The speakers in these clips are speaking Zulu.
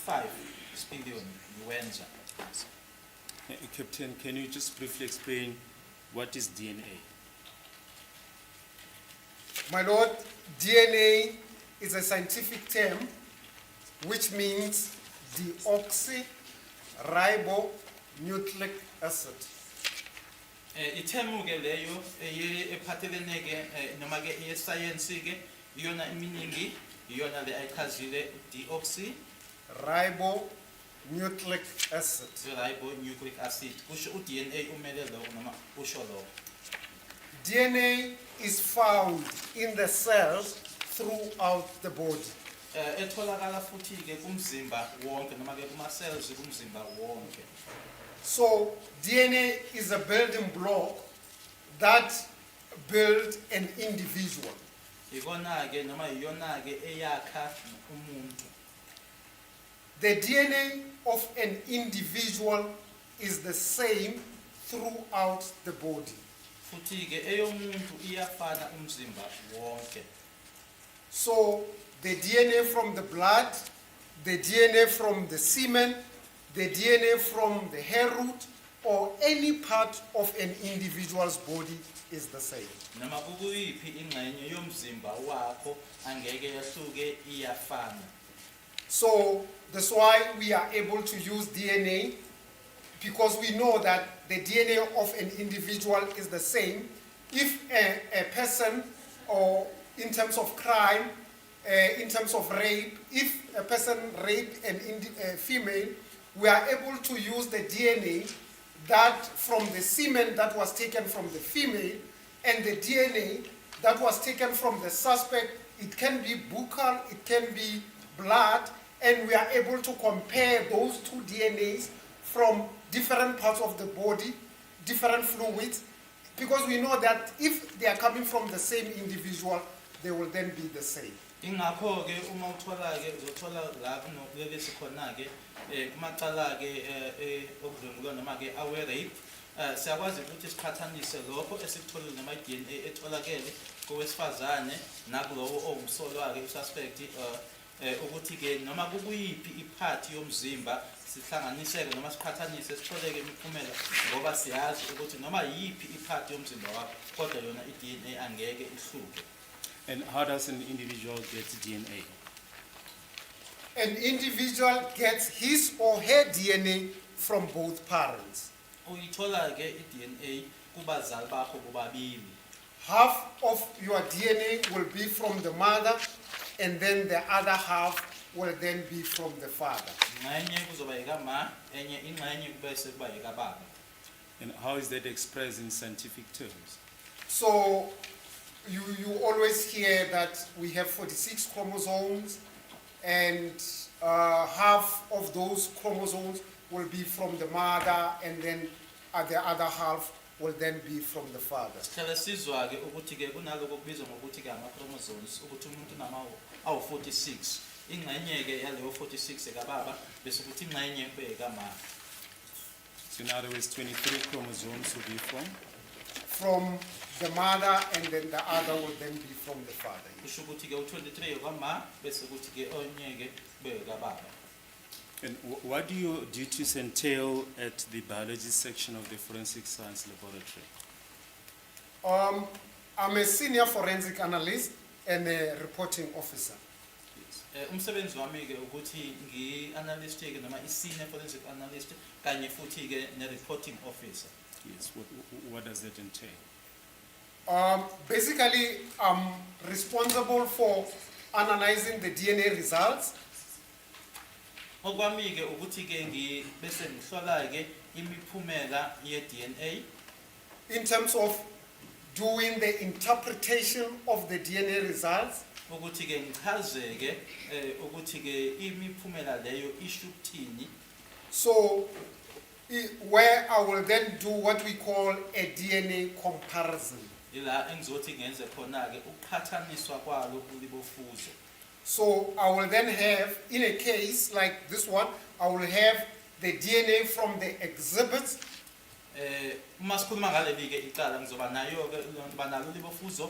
25 isipiliyoni wenza. Captain, can you just briefly explain what is DNA? My lord, DNA is a scientific term which means deoxyribonucleic acid. Ithemu ke leyo ephathelene ke noma ke yescience ke iyona iminingi iyona le ayichazile Ribonucleic acid. ribonucleic acid kusho uDNA umele lo noma usho lo. DNA is found in the cells throughout the body. Etholakala futhi ke kumzimba wonke noma ke kuma cells kumzimba wonke. So DNA is a building block that builds an individual. Ikona ke noma iyona ke eyakha umuntu. The DNA of an individual is the same throughout the body. Futhi ke eyomuntu iyafana umzimba wonke. So the DNA from the blood, the DNA from the semen, the DNA from the hair root, or any part of an individual's body is the same. Noma kukuyiphi ingxenye yomzimba wakho angeke yahluke iyafana. So that's why we are able to use DNA, because we know that the DNA of an individual is the same. If a person, or in terms of crime, in terms of rape, if a person raped a female, we are able to use the DNA that from the semen that was taken from the female and the DNA that was taken from the suspect. It can be buccal, it can be blood, and we are able to compare those two DNAs from different parts of the body, different fluids, because we know that if they are coming from the same individual, they will then be the same. Ingakho ke uma uthola ke uzothola la kunokulele sikhona ke kumacala ke okudlula noma ke aware rape siyakwazi ukuthi siqhathanise lokho esikutholile nama DNA etholakele kowesifazane nakulowo owumsolwa ke ususpect ukuthi ke noma kukuyiphi ipart yomzimba sihlanganiseke noma siqhathanise sitholeke imiphumela ngoba siyazi ukuthi noma yiphi ipart yomzimba wakho kodwa yona iDNA angeke ihluke. And how does an individual get DNA? An individual gets his or her DNA from both parents. Uyithola ke iDNA kubazali bakho bobabili. Half of your DNA will be from the mother, and then the other half will then be from the father. Ingxenye kuzoba yikama enye ingxenye kubese kuba yikababa. And how is that expressed in scientific terms? So you always hear that we have 46 chromosomes, and half of those chromosomes will be from the mother, and then the other half will then be from the father. Sihlala sizwa ke ukuthi ke kunaloko kubizwa ngokuthi ke ama chromosomes ukuthi umuntu nama awu 46. Ingxenye ke yaleyo 46 ekababa bese ukuthi ingxenye kube ekama. So in other words, 23 chromosomes will be from the mother, and then the other will then be from the father. Kusho ukuthi ke u23 ekama bese ukuthi ke onye ke kube ekababa. And what do your duties entail at the biology section of the forensic science laboratory? I'm a senior forensic analyst and a reporting officer. Umsebenzi wami ke ukuthi ngi-analyst ke noma i-senior forensic analyst kanye futhi ke ne-reporting officer. Yes, what does that entail? Basically, I'm responsible for analyzing the DNA results. Okwami ke ukuthi ke bese ngihlola ke imiphumela ye-DNA in terms of doing the interpretation of the DNA results. Ukuthi ke ngichazeke ukuthi ke imiphumela leyo isho ukuthini. So where I will then do what we call a DNA comparison. Ila engizothi ngenze khona ke ukuqhathaniswa kwalo kulibofuzo. So I will then have, in a case like this one, I will have the DNA from the exhibits. Uma sikhuluma ngaleli ke icala ngizoba nayo ke banalo libofuzzo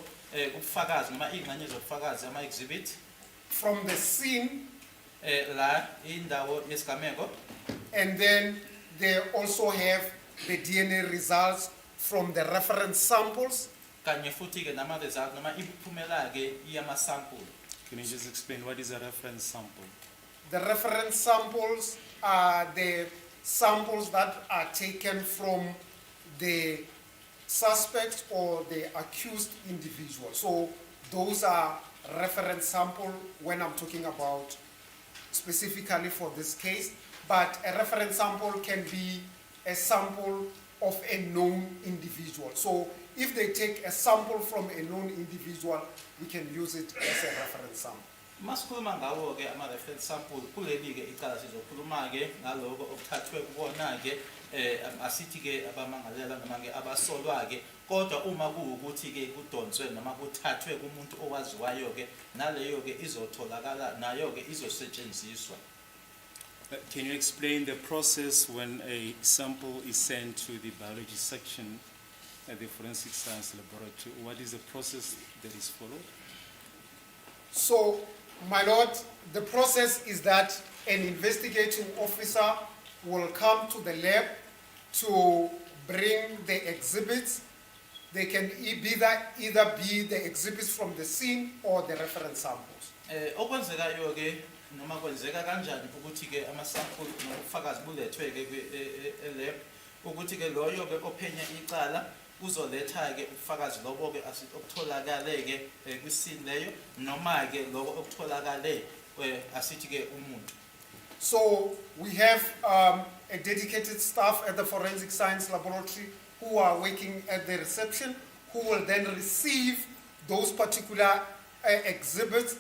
ubufakazi noma ingxenye zobufakazi ama exhibit from the scene la indawo yesigameko. And then they also have the DNA results from the reference samples. Kanye futhi ke nama result noma imiphumela ke yama sample. Can you just explain what is a reference sample? The reference samples are the samples that are taken from the suspect or the accused individual. So those are reference sample when I'm talking about specifically for this case. But a reference sample can be a sample of a known individual. So if they take a sample from a known individual, we can use it as a reference sample. Masikhuluma ngawo ke ama reference sample kuleli ke icala sizokhuluma ke ngaloko okuthathwe kubona ke asithi ke abamangalela noma ke abasolwa ke kodwa uma kuukuthi ke kudonswe noma kuthathwe kumuntu owaziwayo ke naleyo ke izotholakala nayo ke izosetshenziswa. Can you explain the process when a sample is sent to the biology section at the forensic science laboratory? What is the process that is followed? So, my lord, the process is that an investigating officer will come to the lab to bring the exhibits. They can either be the exhibits from the scene or the reference samples. Okwenzekayo ke noma kwenzeka kanjani ukuthi ke ama sample nobufakazi bulethwe ke elab ukuthi ke loyo ke ophenya icala uzoletha ke ubufakazi lobo ke asitholakale ke kwisini leyo noma ke lokho okutholakale asithi ke umuntu. So we have a dedicated staff at the forensic science laboratory who are working at the reception, who will then receive those particular exhibits,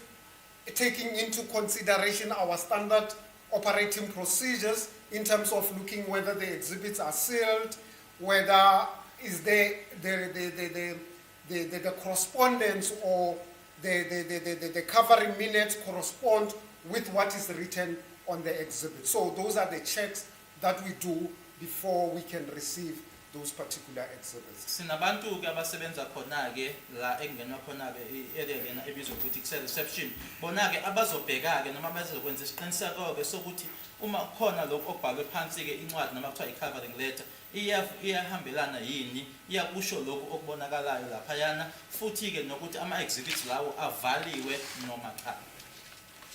taking into consideration our standard operating procedures in terms of looking whether the exhibits are sealed, whether is there the correspondence or the covering minutes correspond with what is written on the exhibit. So those are the checks that we do before we can receive those particular exhibits. Sinabantu ke abasebenza khona ke la engenwa khona ke area lena ebizwa ukuthi ku reception bona ke abazobheka ke noma bazokwenza isiqiniseko ke sokuthi uma khona lokho okubhalwe phansi ke incwadi noma kuthiwa i-covering letter iyahambelana yini iyakusho lokho okubonakalayo lapha yana futhi ke nokuthi ama exhibits lawo avaliwe noma cha.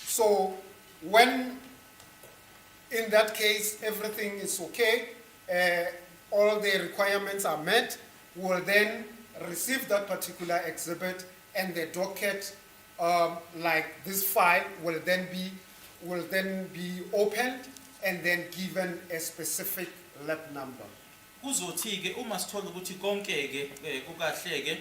So when in that case everything is okay, all the requirements are met, we will then receive that particular exhibit and the docket, like this file, will then be opened and then given a specific lab number. Kuzothi ke uma sithola ukuthi konke ke kukahle ke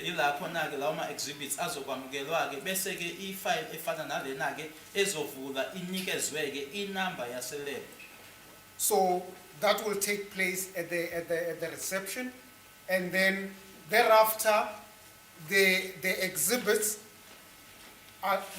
ilapho na ke lawo ma exhibits azokwamukelwa ke bese ke i-file efana nalena ke ezovula inikezwe ke inamba yaselab. So that will take place at the reception, and then thereafter the exhibits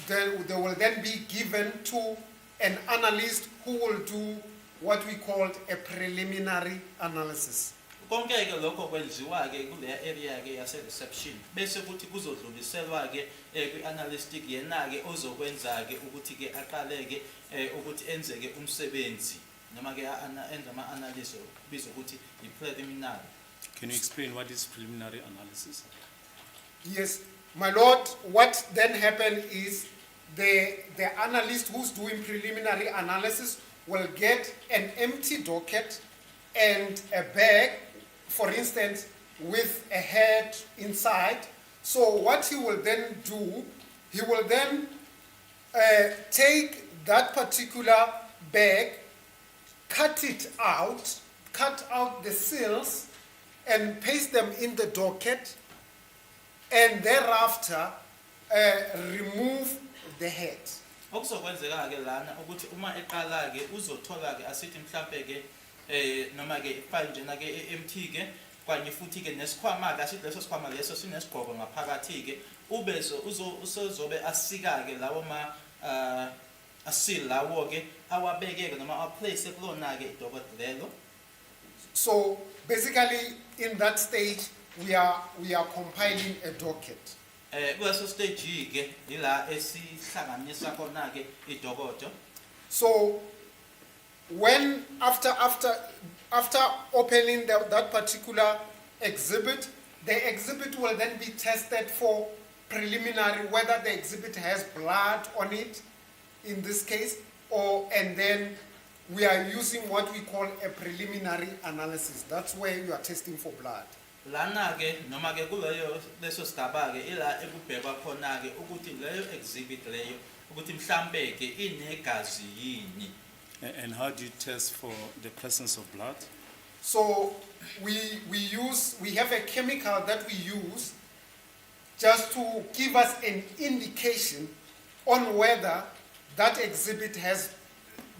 they will then be given to an analyst who will do what we call a preliminary analysis. Konke ke lokho kwenziwa ke kule area ke yase reception bese kuthi kuzodluliselwa ke kwi-analyst yena ke ozokwenza ke ukuthi ke aqale ke ukuthi enze ke umsebenzi noma ke enza ama-analysis bizwa ukuthi i-preliminary. Can you explain what is preliminary analysis? Yes, my lord, what then happened is the analyst who's doing preliminary analysis will get an empty docket and a bag, for instance, with a head inside. So what he will then do, he will then take that particular bag, cut out the seals and paste them in the docket, and thereafter remove the head. Okuzokwenzeka ke lana ukuthi uma eqala ke uzothola ke asithi mhlambe ke noma ke file njena ke empty ke kwanye futhi ke nesikhwama ke asithi leso sikhwama leso sinesigqoko ngaphakathi ke ubezo uzobe asika ke lawo ma asil lawo ke awabeke noma aplace kulona ke idokodo lelo. So basically in that stage we are compiling a docket. Kuleso stage ke ila esihlanganisa khona ke idokodo. So when after opening that particular exhibit, the exhibit will then be tested for preliminary whether the exhibit has blood on it in this case, and then we are using what we call a preliminary analysis. That's where you are testing for blood. Lana ke noma ke kuleyo leso sigaba ke ila ekubhekwa khona ke ukuthi leyo exhibit leyo ukuthi mhlambe ke inegazi yini. And how do you test for the presence of blood? So we have a chemical that we use just to give us an indication on whether that exhibit has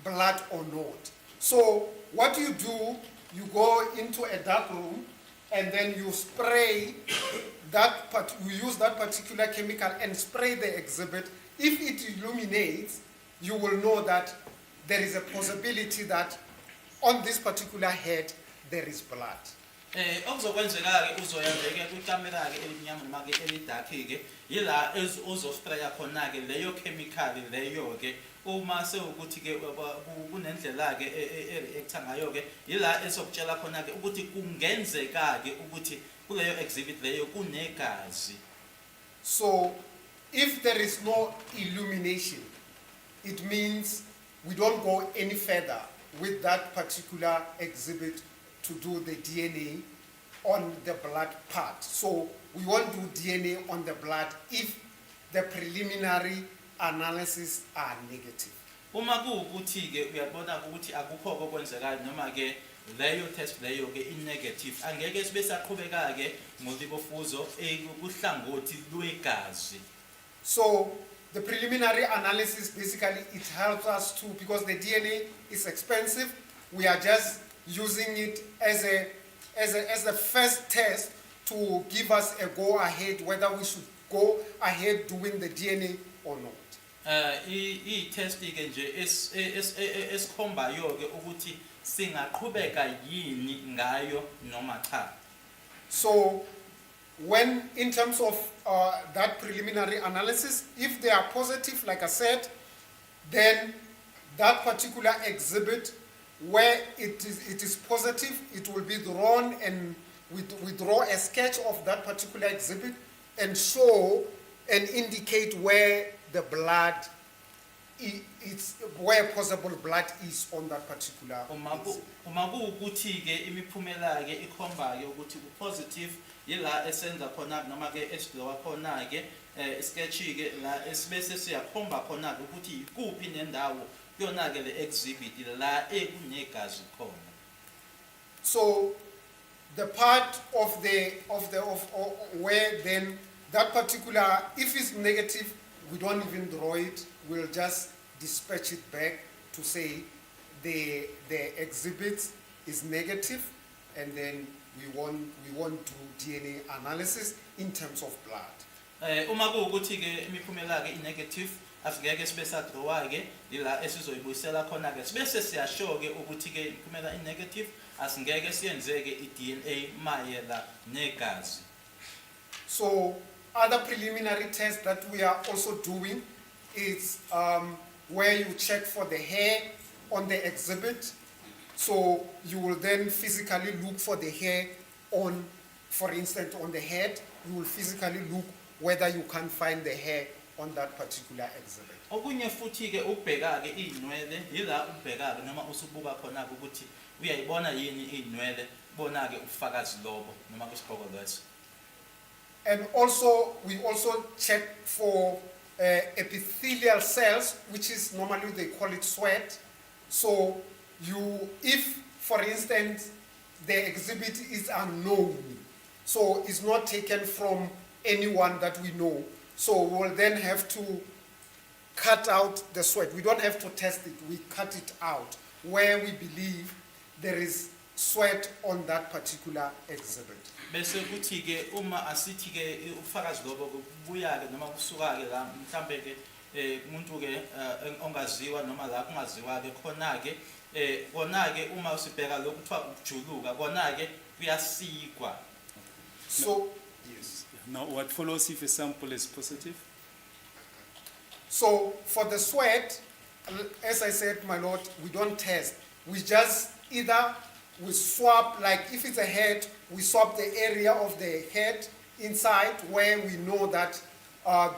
blood or not. So what you do, you go into a dark room and then you spray you use that particular chemical and spray the exhibit. If it illuminates, you will know that there is a possibility that on this particular head there is blood. Okuzokwenzeka ke uzoyenzeke kwikamera ke elimnyama noma ke elidark ke yila uzospraya khona ke leyo chemical leyo ke uma sewukuthi ke kunendlela ke ereacta ngayo ke yila esokutshela khona ke ukuthi kungenzeka ke ukuthi kuleyo exhibit leyo kunegazi. So if there is no illumination, it means we don't go any further with that particular exhibit to do the DNA on the blood part. So we won't do DNA on the blood if the preliminary analysis are negative. Uma kuukuthi ke uyabona ukuthi akukho okwenzekayo noma ke leyo test leyo ke negative angeke sibe saqhubeka ke ngolibofuzo kuhlangothi lwegazi. So the preliminary analysis basically it helps us to, because the DNA is expensive, we are just using it as a first test to give us a go ahead whether we should go ahead doing the DNA or not. I-test ke nje esikhombayo ke ukuthi singaqhubeka yini ngayo noma cha. So when in terms of that preliminary analysis, if they are positive, like I said, then that particular exhibit where it is positive, it will be drawn, and we draw a sketch of that particular exhibit and show and indicate where the blood is, where possible blood is on that particular exhibit. Uma kuukuthi ke imiphumela ke ikhomba ke ukuthi positive yila esenza khona noma ke esidlowa khona ke sketch ke la esibese siyakhomba khona ukuthi ikuphi nendawo yona ke le exhibit la ekunegazi khona. So the part of where then that particular, if it's negative, we don't even draw it, we'll just dispatch it back to say the exhibit is negative, and then we want to do DNA analysis in terms of blood. Uma kuukuthi ke imiphumela ke negative asingeke sibe sadrowa ke ila esizoyibuyisela khona ke sibese siyasho ke ukuthi ke imiphumela negative asingeke siyenzeke iDNA mayela negazi. So other preliminary tests that we are also doing is where you check for the hair on the exhibit. So you will then physically look for the hair on, for instance, on the head. You will physically look whether you can find the hair on that particular exhibit. Okunye futhi ke ubheka ke inwele yila ubheka ke noma usubuka khona ukuthi uyayibona yini inwele bona ke ufakazi lobo noma kusigqoko leso. And also we also check for epithelial cells, which is normally they call it sweat. So if for instance the exhibit is unknown, so it's not taken from anyone that we know, so we'll then have to cut out the sweat. We don't have to test it, we cut it out where we believe there is sweat on that particular exhibit. Bese kuthi ke uma asithi ke ufakazi lobo kubuya ke noma kusuka ke la mhlambe ke umuntu ke ongaziwa noma la kungaziwa ke khona ke uma usibheka lokuthiwa ukujuluka khona ke kuyasikwa. So yes. Now what follows if a sample is positive? So for the sweat, as I said, my lord, we don't test. We just either we swap, like if it's a head, we swap the area of the head inside where we know that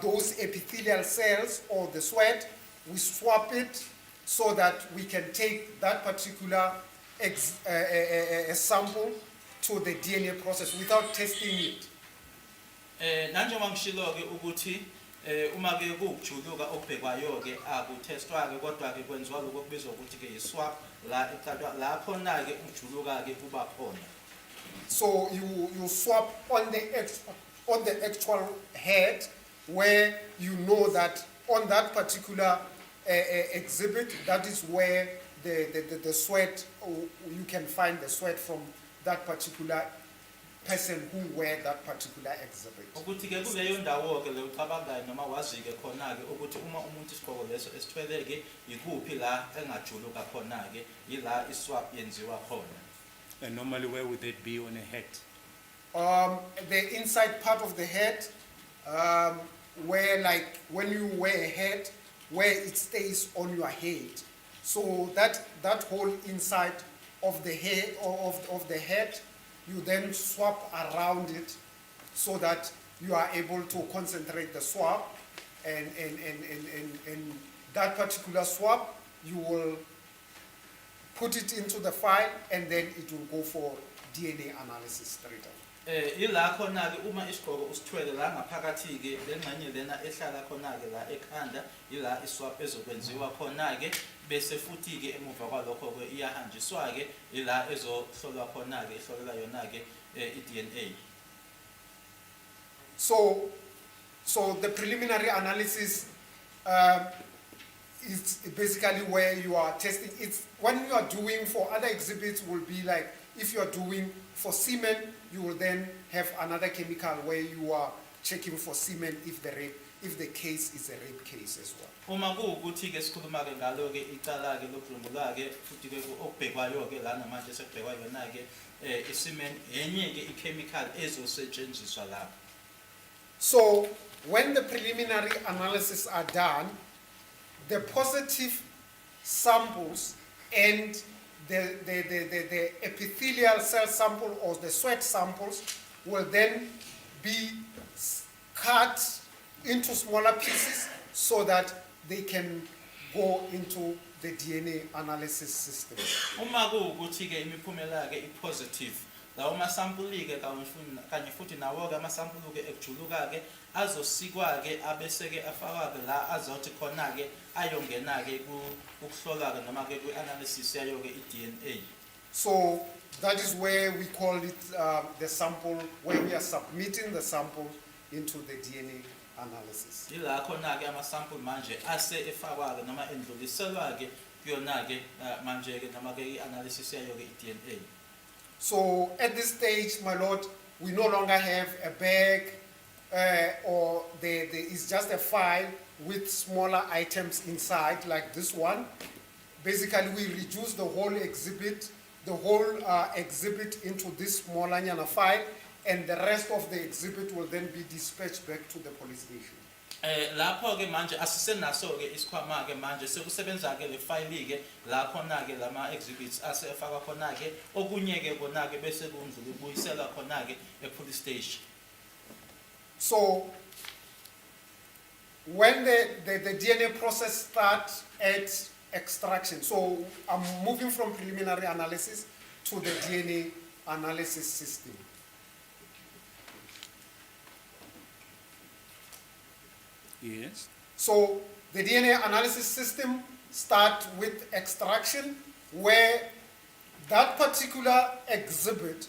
those epithelial cells or the sweat, we swap it so that we can take that particular sample to the DNA process without testing it. Nanjengoba ngishilo-ke ukuthi uma-ke kuwukujuluka okubhekwayo-ke akutestwa-ke kodwa-ke kwenziwa lokho okubizwa ukuthi-ke yi-swap la la khona-ke ukujuluka-ke kuba khona. So you swap on the actual head where you know that on that particular exhibit, that is where the sweat, you can find the sweat from that particular person who wear that particular exhibit. Ukuthi-ke kuleyo ndawo-ke le ucabangayo noma wazi-ke khona-ke ukuthi uma umuntu isigqoko leso esithwele-ke yikuphi la engajuluka khona-ke yila iswap yenziwa khona. And normally where would that be on a head? The inside part of the head, where like when you wear a hat, where it stays on your head. So that whole inside of the head of the head, you then swap around it so that you are able to concentrate the swap, and that particular swap you will put it into the file and then it will go for DNA analysis straight away. Ila khona-ke uma isigqoko usithwele la ngaphakathi-ke le ngxenye lena ehlala khona-ke la ekhanda ila iswap ezokwenziwa khona-ke bese futhi-ke emuva kwalokho-ke iyahanjiswa-ke ila ezohlolwa khona-ke ihlolela yona-ke i-DNA. So the preliminary analysis is basically where you are testing. It's when you are doing for other exhibits will be like if you are doing for semen, you will then have another chemical where you are checking for semen if the case is a rape case as well. Uma kuwukuthi-ke sikhuluma-ke ngalo-ke icala-ke lokudlungula-ke futhi-ke okubhekwayo-ke lana manje sekubhekwa yona-ke i-semen enye-ke i-chemical ezosetshenziswa lapho. So when the preliminary analysis are done, the positive samples and the epithelial cell sample or the sweat samples will then be cut into smaller pieces so that they can go into the DNA analysis system. Uma kuwukuthi-ke imiphumela-ke i-positive lawo masampuli-ke kanye futhi nawo-ke amasampuli-ke ekujuluka-ke azosikwa-ke abese-ke afakwa-ke la azothi khona-ke ayongena-ke ukuhlolwa-ke noma-ke kwi-analysis yayo-ke i-DNA. So that is where we call it the sample, where we are submitting the sample into the DNA analysis. Ila khona-ke amasampuli manje ase efakwa-ke noma endluliselwa-ke kuyona-ke manje-ke noma-ke i-analysis yayo-ke i-DNA. So at this stage, my lord, we no longer have a bag or it's just a file with smaller items inside like this one. Basically, we reduce the whole exhibit into this smaller nyana file, and the rest of the exhibit will then be dispatched back to the police station. Lapho-ke manje asisenaso-ke isikhwama-ke manje sekusebenza-ke le file-ke la khona-ke lama exhibits asefakwa khona-ke okunye-ke kona-ke bese kundlula ubuyiselwa khona-ke e-police station. So when the DNA process starts at extraction, so I'm moving from preliminary analysis to the DNA analysis system. Yes. So the DNA analysis system starts with extraction, where that particular exhibit,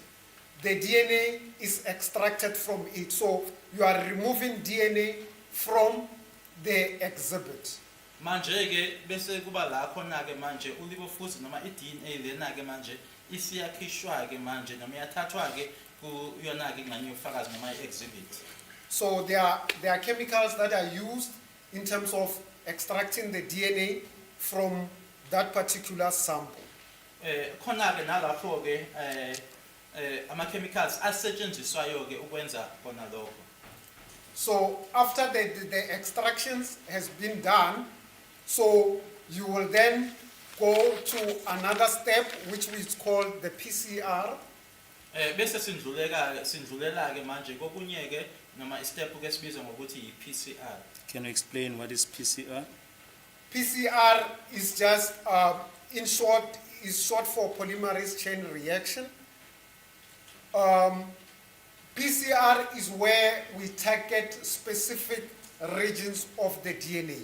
the DNA is extracted from it. So you are removing DNA from the exhibit. Manje-ke bese kuba la khona-ke manje ulibo futhi noma i-DNA lena-ke manje isiyakhishwa-ke manje noma iyathathwa-ke kuyona-ke nganye ufakazi noma i-exhibit. So there are chemicals that are used in terms of extracting the DNA from that particular sample. Khona-ke nalapho-ke ama-chemicals asetshenziswayo-ke ukwenza khona lokho. So after the extractions has been done, so you will then go to another step, which is called the PCR. Bese sindlulela ke manje kokunye ke noma istep ke sibiza ngokuthi yi-PCR. Can you explain what is PCR? PCR is just, in short, is short for polymerase chain reaction. PCR is where we target specific regions of the DNA.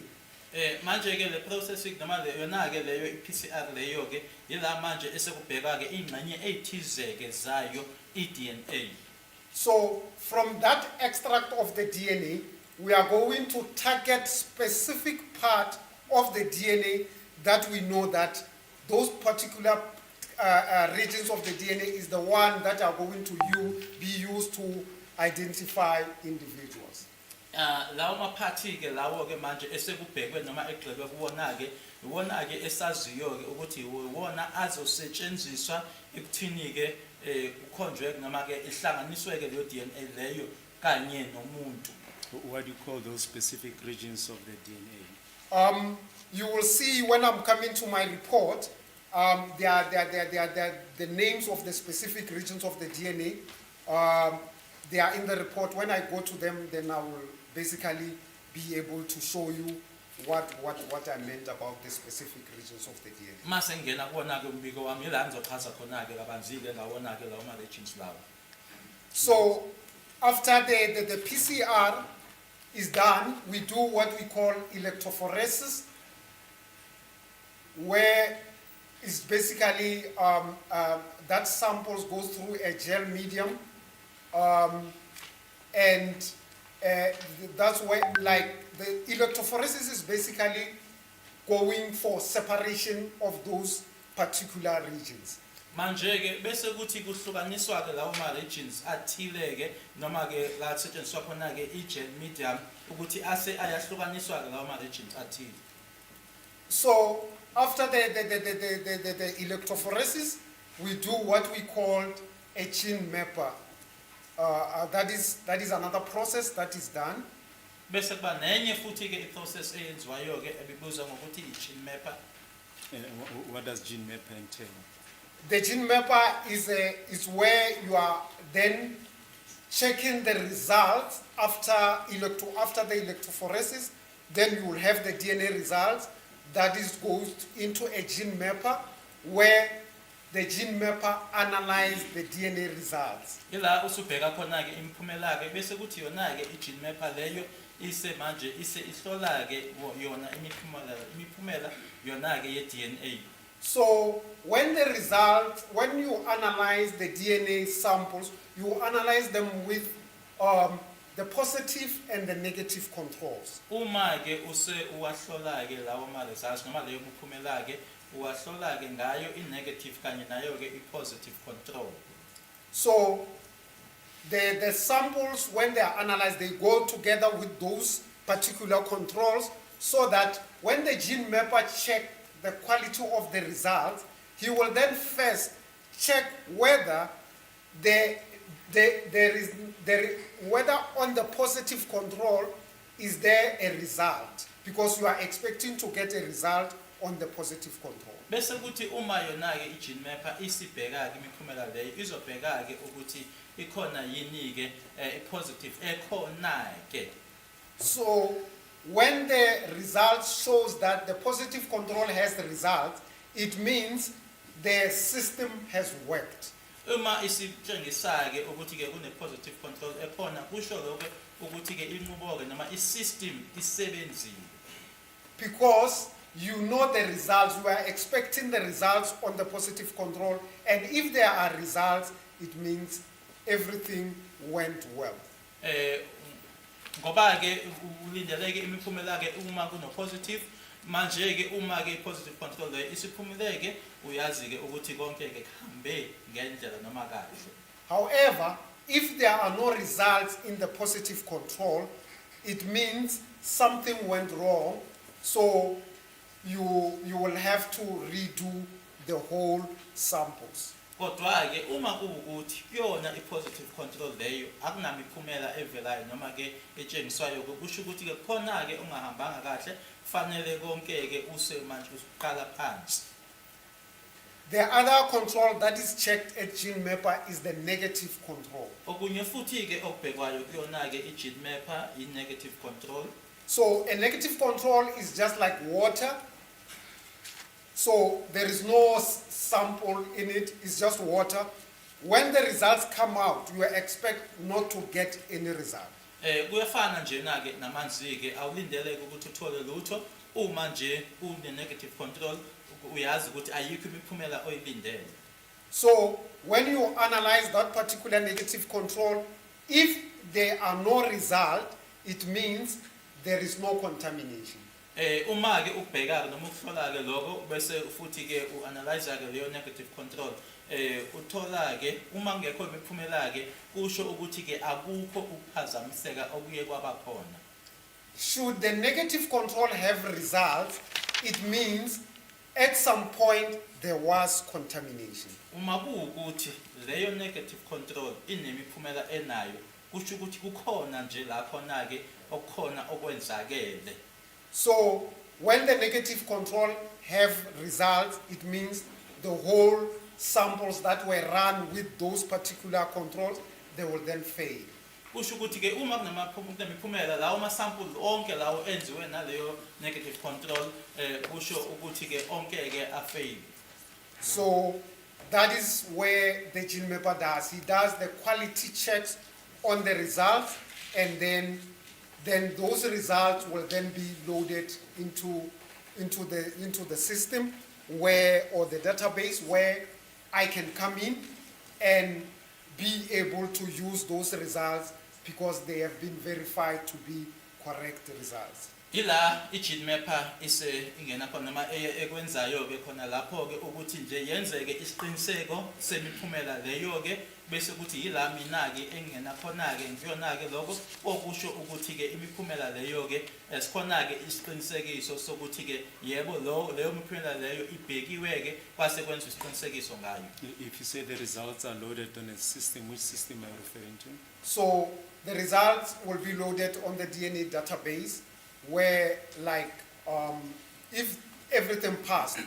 Manje ke le processing noma yona ke leyo i-PCR leyo ke yila manje esekubheka ke ingxenye ethize ke zayo i-DNA. So from that extract of the DNA, we are going to target specific part of the DNA that we know that those particular regions of the DNA is the one that are going to be used to identify individuals. Lawo maphathi ke lawo ke manje esekubhekwe noma egxekwe kuwona ke iwona ke esaziyo ke ukuthi iwona azosetshenziswa ekuthini ke ukhonjwe noma ke ihlanganiswe ke leyo DNA leyo kanye nomuntu. What do you call those specific regions of the DNA? You will see when I'm coming to my report, they are the names of the specific regions of the DNA. They are in the report. When I go to them, then I will basically be able to show you what I meant about the specific regions of the DNA. Mase ngena kuwona ke umbiko wami la ngizochaza khona ke kabanzi ke ngawona ke lawo ma-regions lawo. So after the PCR is done, we do what we call electrophoresis, where is basically that samples goes through a gel medium, and that's where, like, the electrophoresis is basically going for separation of those particular regions. Manje ke bese kuthi kuhlukaniswa ke lawo ma-regions athile ke noma ke la kusetshenziswa khona ke i-gel medium ukuthi ase ayahlukaniswa ke lawo ma-regions athile. So after the electrophoresis, we do what we called a gene mapper. That is another process that is done. Bese kuba nenye futhi ke i-process eyenziwayo ke ebibuzwa ngokuthi i-gene mapper. What does gene mapper entail? The gene mapper is where you are then checking the results after the electrophoresis. Then you will have the DNA results. That is goes into a gene mapper where the gene mapper analyzes the DNA results. Ila usubheka khona ke imiphumela ke bese kuthi yona ke i-gene mapper leyo ise manje ise ihlola ke yona imiphumela yona ke ye-DNA. So when you analyze the DNA samples, you analyze them with the positive and the negative controls. Uma ke use uwahlola ke lawo ma-results noma leyo miphumela ke uwahlola ke ngayo i-negative kanye nayo ke i-positive control. So the samples, when they are analyzed, they go together with those particular controls, so that when the gene mapper checks the quality of the results, he will then first check whether whether on the positive control is there a result, because you are expecting to get a result on the positive control. Bese kuthi uma yona ke i-gene mapper isibheka ke imiphumela leyo izobheka ke ukuthi ikhona yini ke i-positive ekhona ke. So when the result shows that the positive control has the result, it means the system has worked. Uma isitshengisa ke ukuthi ke kune positive control ekhona kusho lokho ukuthi ke inqubo ke noma i-system isebenzile. Because you know the results, you are expecting the results on the positive control, and if there are results, it means everything went well. Ngoba ke ulindeleke imiphumela ke uma kuno positive manje ke uma ke positive control le isiphumuleke uyazi ke ukuthi konke ke kuhambe ngendlela noma kahle. However, if there are no results in the positive control, it means something went wrong, so you will have to redo the whole samples. Kodwa ke uma kuwukuthi kuyona i-positive control leyo akunamiphumela evelayo noma ke etshengiswayo kusho ukuthi ke khona ke ungahambanga kahle kufanele konke-ke use manje usuqala phansi. The other control that is checked at gene mapper is the negative control. Okunye futhi-ke okubhekwayo kuyona-ke i-gene mapper, i-negative control. So a negative control is just like water. So there is no sample in it, it's just water. When the results come out, you expect not to get any result. Kuyafana njena-ke namanzi-ke awulindeleke ukuthi uthole lutho. Uma nje une-negative control, uyazi ukuthi ayikho imiphumela oyilindele. So when you analyze that particular negative control, if there are no result, it means there is no contamination. Uma-ke ukubheka-ke noma ukuhlola-ke lokho bese futhi-ke u-analyze-ke leyo negative control, uthola-ke uma kungekho imiphumela-ke kusho ukuthi-ke akukho ukuphazamiseka okuye kwaba khona. Should the negative control have results, it means at some point there was contamination. Uma kuwukuthi leyo negative control inemiphumela enayo kusho ukuthi kukhona nje la khona-ke okukhona okwenzakele. So when the negative control have results, it means the whole samples that were run with those particular controls, they will then fail. Kusho ukuthi-ke uma kunemiphumela lawo ma-sample onke lawo enziwe naleyo negative control, kusho ukuthi-ke onke-ke afail. So that is where the gene mapper does. He does the quality checks on the results, and then those results will then be loaded into the system or the database where I can come in and be able to use those results because they have been verified to be correct results. Ila i-gene mapper ingena khona noma ekwenzayo-ke khona lapho-ke ukuthi nje yenzeke isiqiniseko semiphumela leyo-ke bese ukuthi yila mina-ke engena khona-ke ngiyona-ke lokho okusho ukuthi-ke imiphumela leyo-ke sikhona-ke isiqinisekiso sokuthi-ke yebo leyo miphumela leyo ibhekiwe-ke kwase kwenza isiqinisekiso ngayo. If you say the results are loaded on a system, which system are you referring to? So the results will be loaded on the DNA database where, like, if everything passed,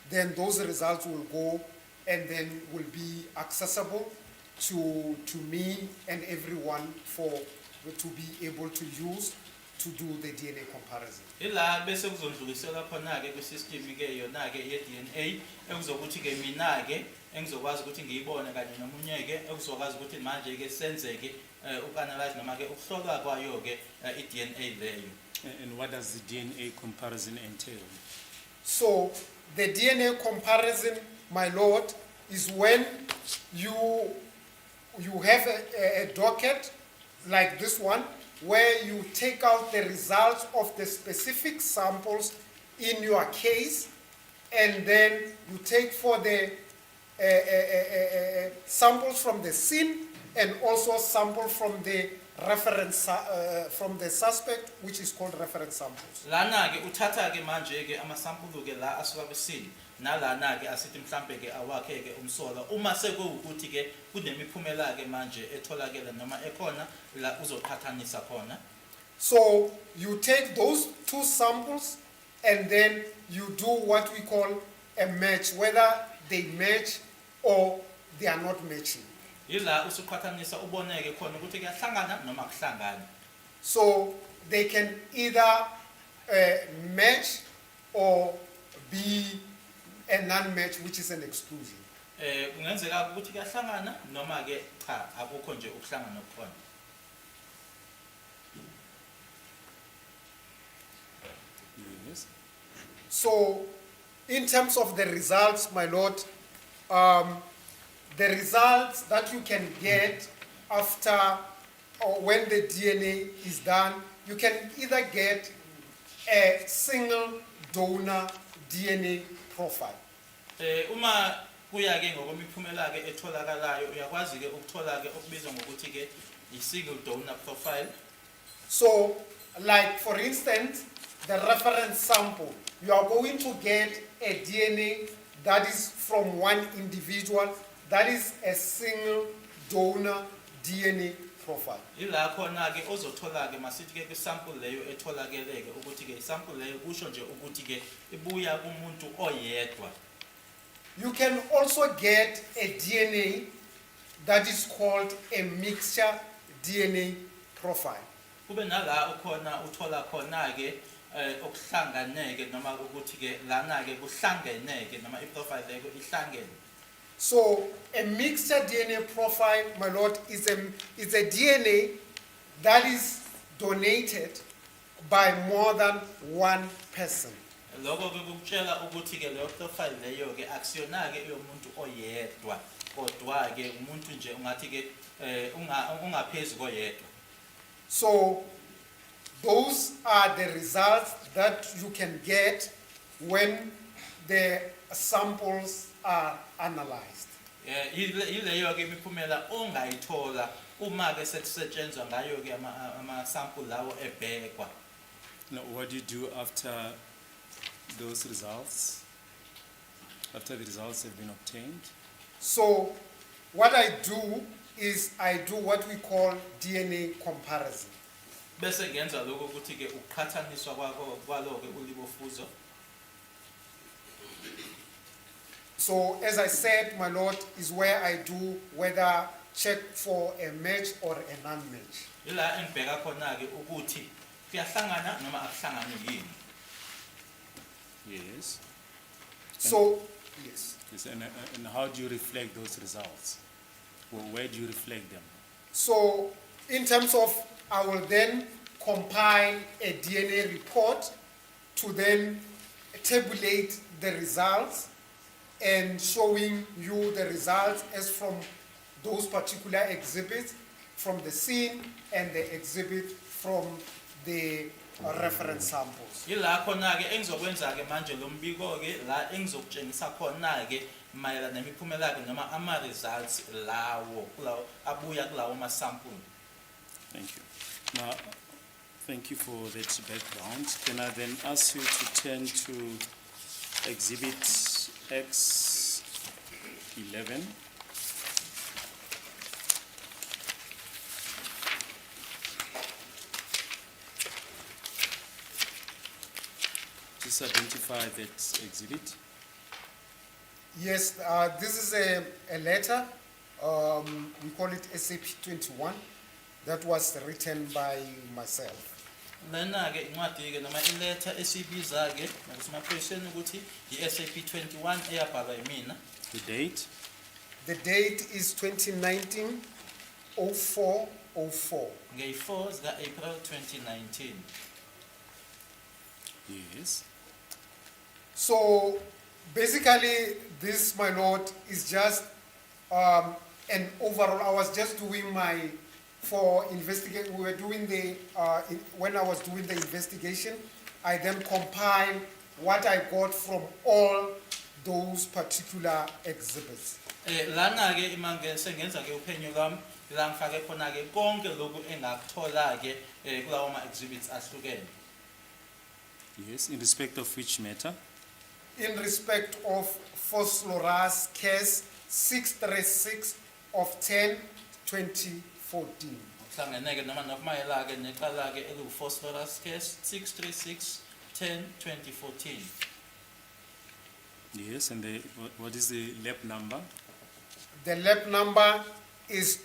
then those results will go and then will be accessible to me and everyone to be able to use to do the DNA comparison. Ila bese kuzondluliselwa khona-ke kwi-system-ke yona-ke ye-DNA ekuzokuthi-ke mina-ke engizokwazi ukuthi ngiyibone kanye nomunye-ke ekuzokwazi ukuthi manje-ke senzeke uku-analyze noma-ke ukuhlolwa kwayo-ke i-DNA leyo. And what does the DNA comparison entail? So the DNA comparison, my lord, is when you have a docket like this one where you take out the results of the specific samples in your case, and then you take for the samples from the scene and also sample from the reference from the suspect, which is called reference samples. Lana-ke uthatha-ke manje-ke amasampulu-ke la asuka kwisini nalana-ke asithi mhlampe-ke awakhe-ke umsola uma sekuwukuthi-ke kunemiphumela-ke manje etholakele noma ekhona la uzoqhathanisa khona. So you take those two samples and then you do what we call a match, whether they match or they are not matching. Yila usuqhathanisa uboneke khona ukuthi kuyahlangana noma kuhlangani. So they can either match or be a non-match, which is an exclusion. Kungenzeka ukuthi kuyahlangana noma-ke cha akukho nje ukuhlangana okukhona. Yes. So in terms of the results, my lord, the results that you can get after or when the DNA is done, you can either get a single donor DNA profile. Uma kuya-ke ngokwemiphumela-ke etholakalayo uyakwazi-ke ukuthola-ke okubizwa ngokuthi-ke i-single donor profile. So, like for instance, the reference sample, you are going to get a DNA that is from one individual. That is a single donor DNA profile. ila khona-ke ozothola-ke masithi-ke kwisample leyo etholakele-ke ukuthi-ke isample leyo kusho nje ukuthi-ke ibuya kumuntu oyedwa. You can also get a DNA that is called a mixture DNA profile. Kube nala ukhona uthola khona-ke okuhlanganeke noma ukuthi-ke lana-ke kuhlangeneke noma iprofile leyo ihlangene. So a mixture DNA profile, my lord, is a DNA that is donated by more than one person. Lokho-ke kukutshela ukuthi-ke leyo profile leyo-ke akusiyona-ke eyomuntu oyedwa kodwa-ke umuntu nje ungathi-ke ungaphezu koyedwa. So those are the results that you can get when the samples are analyzed. Yileyo-ke imiphumela ongayithola uma-ke sekusetshenzwa ngayo-ke ama-sample lawo ebhekwa. Now, what do you do after those results? After the results have been obtained? So what I do is I do what we call DNA comparison. Bese ngenza lokho ukuthi-ke ukuqhathaniswa kwalo-ke ulibofuzo. So as I said, my lord, is where I do whether check for a match or a non-match. Ila engibheka khona-ke ukuthi kuyahlangana noma akuhlangani yini. Yes. So, yes. Yes, and how do you reflect those results? Well, where do you reflect them? So in terms of, I will then compile a DNA report to then tabulate the results and showing you the results as from those particular exhibits from the scene and the exhibit from the reference samples. Ila khona-ke engizokwenza-ke manje lo mbiko-ke la engizokutshengisa khona-ke mayelana nemiphumela-ke noma ama-results lawo abuya kulawo ma-sample. Thank you. Now, thank you for that background. Can I then ask you to turn to Exhibit X11? Just identify that exhibit. Yes, this is a letter, we call it SAP 21, that was written by myself. Lena-ke incwadi-ke noma iletha esiyibiza-ke nakusemaphoyiseni ukuthi i-SAP 21 eyabhalwa yimina. The date? The date is 2019-04-04. Ngeyi-4 zika-April 2019. Yes. So basically this, my lord, is just an overall. I was just doing my, for investigate, we were doing the, when I was doing the investigation, I then compiled what I got from all those particular exhibits. Lana-ke imanje sengenza-ke uphenyo lwami la ngifake khona-ke konke lokhu engakuthola-ke kulawo ma-exhibits ahlukene. Yes, in respect of which matter? In respect of Phosphorus case 636 of 10/2014. Kuhlangeneke noma nokumayela-ke neqala-ke eliwu-phosphorus case 636-10-2014. Yes, and what is the lab number? The lab number is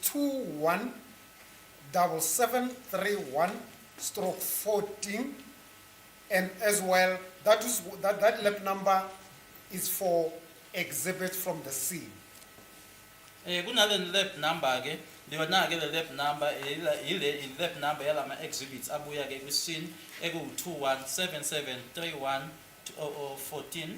217731/14, and as well that lab number is for exhibit from the scene. Kunale lab number-ke liyona-ke le lab number ile lab number yalama exhibits abuya-ke kwi-scene eku-217731/14.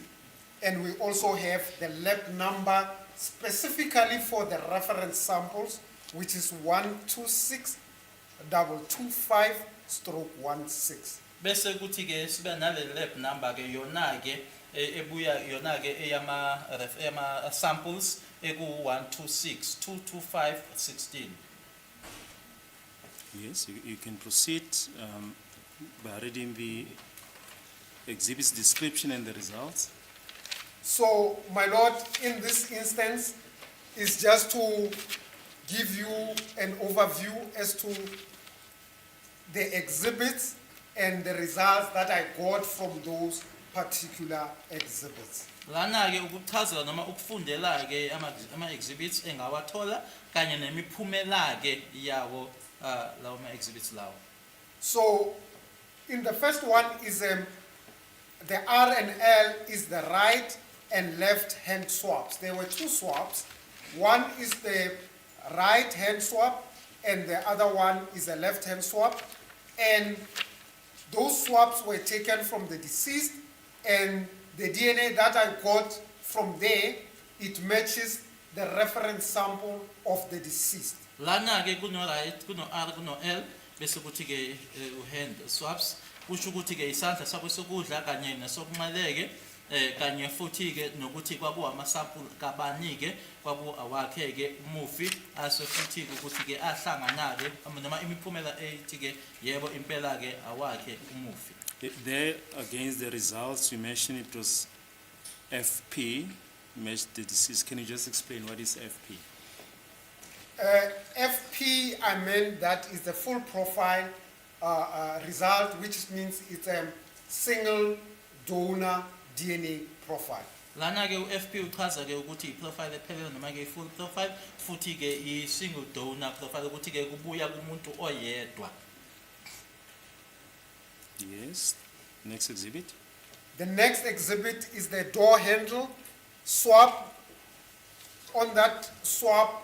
And we also have the lab number specifically for the reference samples, which is 126225/16. Bese kuthi-ke sibe nale lab number-ke yona-ke ebuya yona-ke eyama samples eku-126225/16. Yes, you can proceed by reading the exhibit's description and the results. So, my lord, in this instance, is just to give you an overview as to the exhibits and the results that I got from those particular exhibits. Lana-ke ukuchazela noma ukufundela-ke ama-exhibits engawathola kanye nemiphumela-ke yawo lawo ma-exhibits lawo. So, in the first one is the R and L is the right and left hand swaps. There were two swaps. One is the right hand swap and the other one is a left hand swap. And those swaps were taken from the deceased, and the DNA that I got from there, it matches the reference sample of the deceased. Lana-ke kuno right, kuno R, kuno L, bese kuthi-ke hand swaps, kusho ukuthi-ke isandla sakho sokudla kanye nesokunxele-ke kanye futhi-ke nokuthi kwakuwamasampuli kabani-ke kwaku-awakhe-ke umufi ase futhi-ke ukuthi-ke ahlangana-ke noma imiphumela ethi-ke yebo impela-ke awakhe umufi. There, against the results, you mentioned it was FP, matched the deceased. Can you just explain what is FP? FP, I meant that is the full profile result, which means it's a single donor DNA profile. Lana-ke u-FP uchaza-ke ukuthi i-profile ephelele noma-ke i-full profile futhi-ke i-single donor profile ukuthi-ke kubuya kumuntu oyedwa. Yes. Next exhibit. The next exhibit is the door handle swap. On that swap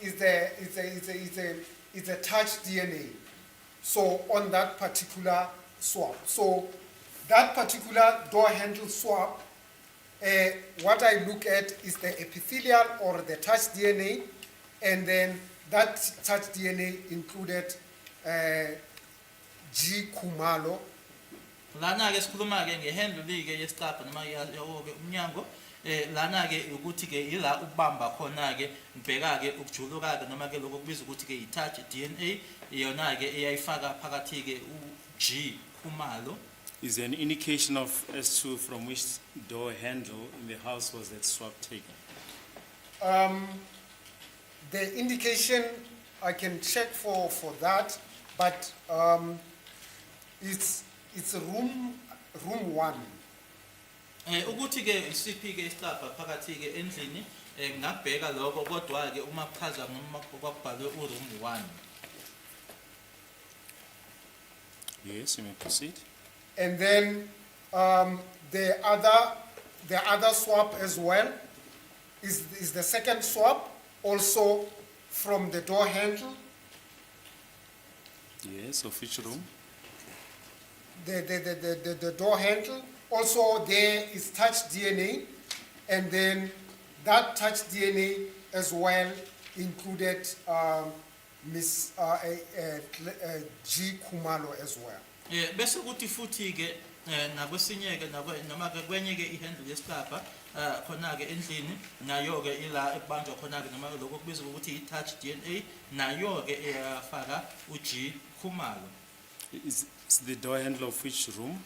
is a touch DNA. So on that particular swap. So that particular door handle swap, what I look at is the epithelial or the touch DNA, and then that touch DNA included G. Kumalo. Lana-ke sikhuluma-ke ngehandle-ke yesicabha noma yawo-ke umnyango lana-ke ukuthi-ke ila ubamba khona-ke ngibheka-ke ukujuluka-ke noma-ke lokho kubizwa ukuthi-ke i-touch DNA iyona-ke eyayifaka phakathi-ke u-G. Kumalo. Is there an indication of as to from which door handle in the house was that swap taken? The indication, I can check for that, but it's room one. Ukuthi-ke isiphi-ke isicabha phakathi-ke endlini ngingabheka lokho kodwa-ke uma kuchaza noma kwakubhalwe u-room 1. Yes, you may proceed. And then the other swap as well is the second swap, also from the door handle. Yes, of which room? The door handle. Also there is touch DNA, and then that touch DNA as well included Miss G. Kumalo as well. Bese kuthi futhi-ke nakwesinye-ke noma-ke kwenye-ke ihandle yesicabha khona-ke endlini nayo-ke ila ekubanjwa khona-ke noma lokho kubizwa ukuthi i-touch DNA nayo-ke iyafaka u-G. Kumalo. Is the door handle of which room?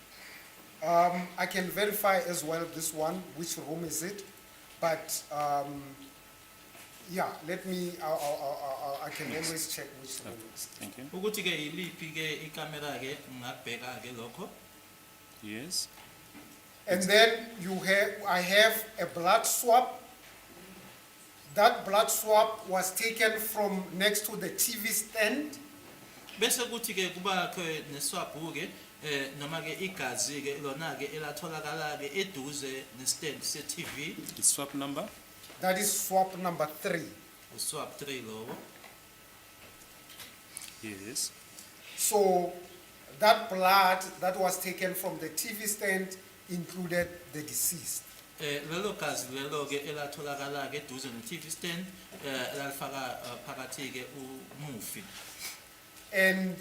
I can verify as well this one, which room is it, but yeah, let me, I can always check which room it is. Thank you. Ukuthi-ke iliphi-ke ikamera-ke ngingakubheka-ke lokho. Yes. And then I have a blood swap. That blood swap was taken from next to the TV stand. Bese kuthi-ke kuba-ke neswabhu-ke noma-ke igazi-ke lona-ke elatholakala-ke eduze nestand se-TV. The swap number? That is swap number 3. Uswap 3 lowo. Yes. So that blood that was taken from the TV stand included the deceased. Lelo gazi lelo-ke elatholakala-ke eduze ne-TV stand lalifaka phakathi-ke umufi. And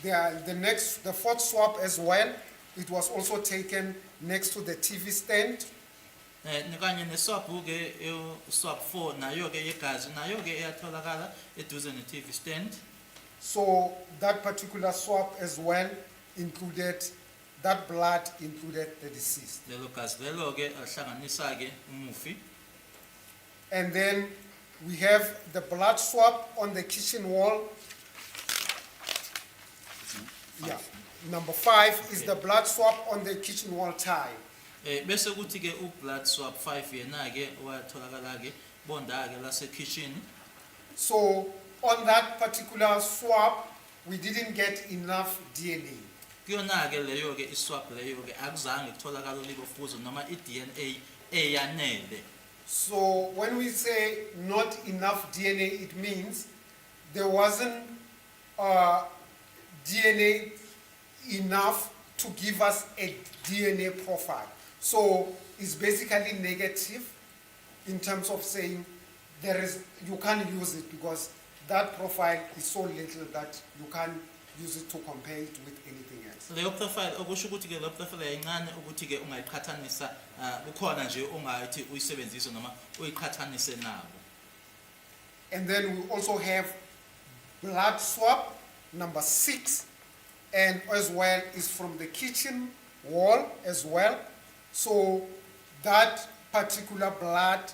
the fourth swap as well, it was also taken next to the TV stand. Kanye neswabhu-ke swap 4 nayo-ke yegazi nayo-ke eyatholakala eduze ne-TV stand. So that particular swap as well included, that blood included the deceased. Lelo gazi lelo-ke ahlanganisa-ke umufi. And then we have the blood swab on the kitchen wall. Yeah. Number 5 is the blood swab on the kitchen wall tile. Bese kuthi ke blood swab 5 yena ke watholakala ke bonda ke lase kitchen. So on that particular swab, we didn't get enough DNA. Kuyona ke leyo ke iswab leyo ke akuzange kutholakala ulibofuzo noma iDNA eyanele. So when we say not enough DNA, it means there wasn't DNA enough to give us a DNA profile. So it's basically negative in terms of saying you can't use it because that profile is so little that you can't use it to compare it with anything else. Leyo profile okusho ukuthi ke lo profile yayincane ukuthi ke ungayiqhathanisa kukhona nje ongayithi uyisebenzise noma uyiqhathanise nabo. And then we also have blood swab number 6, and as well is from the kitchen wall as well. So that particular blood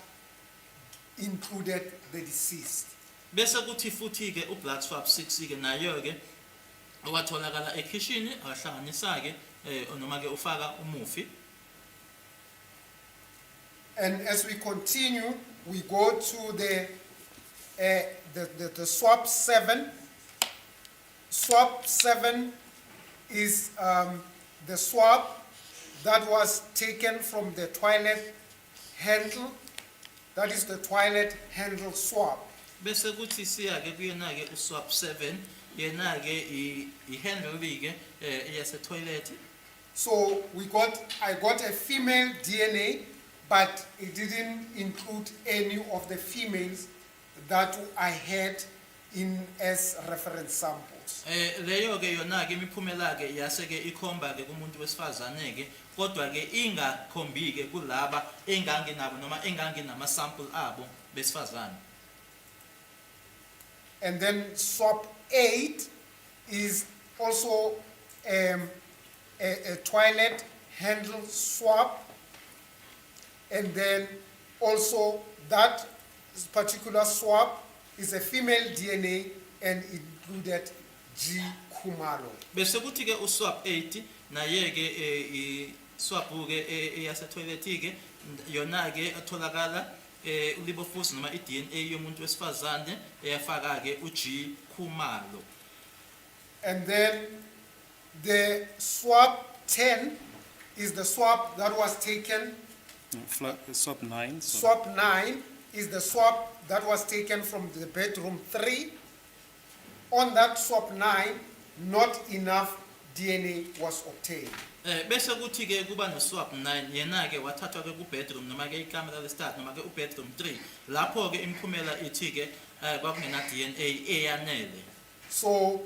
included the deceased. Bese kuthi futhi ke blood swab 6 ke nayo ke owatholakala ekitchen ahlanganisa ke noma ke ufaka umufi. And as we continue, we go to the swab 7. Swab 7 is the swab that was taken from the toilet handle. That is the toilet handle swab. Bese kuthi siya ke kuyena ke uswab 7 yena ke ihandle ke yase toilet. So I got a female DNA, but it didn't include any of the females that I had in as reference samples. Leyo ke yona ke imiphumela ke yase ke ikhomba ke kumuntu wesifazane ke kodwa ke ingakhombi ke kulaba engangenabo noma engangenama sample abo besifazane. And then swab 8 is also a toilet handle swab, and then also that particular swab is a female DNA and included G. Kumalo. Bese kuthi ke uswab 8 naye ke swab ke yase toilet ke yona ke atholakala ulibofusi noma iDNA yomuntu wesifazane eyafaka ke uG. Kumalo. And then the swab 10 is the swab that was taken. Swab 9. Swab 9 is the swab that was taken from the bedroom 3. On that swab 9, not enough DNA was obtained. Bese kuthi ke kuba no swab 9 yena ke wathathwa ke ku bedroom noma ke ikamera lestart noma ke u bedroom 3 lapho ke imiphumela ithi ke kwakungena DNA eyanele. So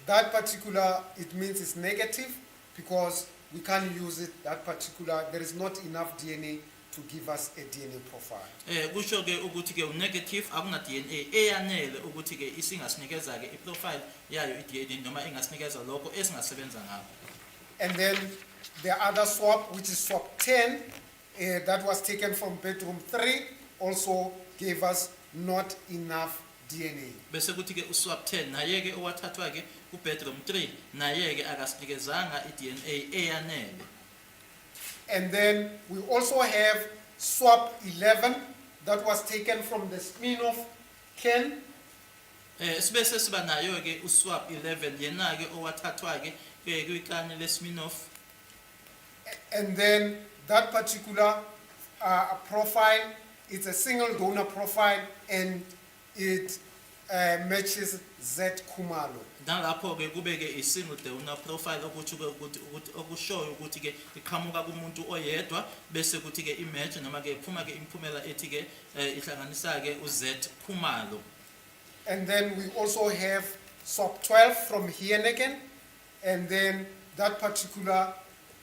that particular, it means it's negative because we can't use it, that particular, there is not enough DNA to give us a DNA profile. Kusho ke ukuthi ke negative akuna DNA eyanele ukuthi ke isingasinikeza ke iprofile yayo iDNA noma ingasinikeza lokho esingasebenza ngakho. And then the other swab, which is swab 10, that was taken from bedroom 3, also gave us not enough DNA. Bese kuthi ke uswab 10 naye ke owathathwa ke ku bedroom 3 naye ke akasinikezanga iDNA eyanele. And then we also have swab 11 that was taken from the Smirnoff can. Sibese siba nayo ke uswab 11 yena ke owathathwa ke kwikani leSmirnoff. And then that particular profile, it's a single donor profile and it matches Z. Kumalo. Nalapho ke kube ke isingle donor profile ukuthi okushoyo ukuthi ke iqhamuka kumuntu oyedwa bese kuthi ke imatch noma ke iphuma ke imiphumela ethi ke ihlanganisa ke uZ. Kumalo. And then we also have swab 12 from Heineken, and then that particular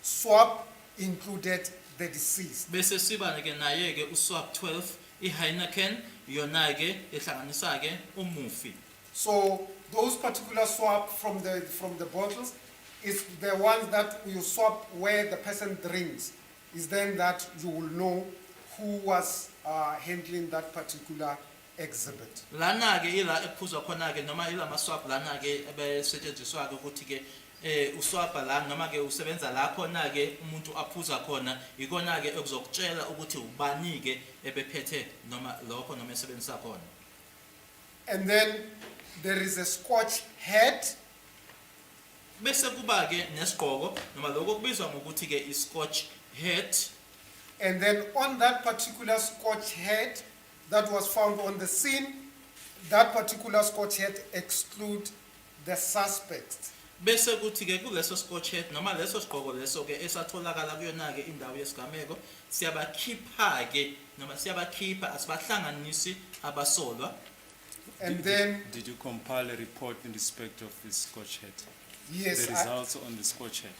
swab included the deceased. Bese siba ke naye ke uswab 12 iHeineken yona ke ihlanganisa ke umufi. So those particular swab from the bottles is the ones that you swab where the person drinks. Is then that you will know who was handling that particular exhibit. Lana ke ila ekuphuzwa khona ke noma ila maswap lana ke ebesetshenziswa ke ukuthi ke uswapa la noma ke usebenza la khona ke umuntu aphuza khona ikona ke ekuzokutshela ukuthi ubani ke ebephethe noma lokho noma esebenzisa khona. And then there is a scotch head, Bese kuba ke nesigqoko noma lokho kubizwa ngokuthi ke i-scotch head. and then on that particular scotch head that was found on the scene, that particular scotch head exclude the suspect. Bese kuthi ke kuleso scotch head noma leso sigqoko leso ke esatholakala kuyona ke indawo yesigameko siyabakhipha ke noma siyabakhipha asibahlanganisi abasolwa. And then, Did you compile a report in respect of this scotch head? yes, The results on the scotch head?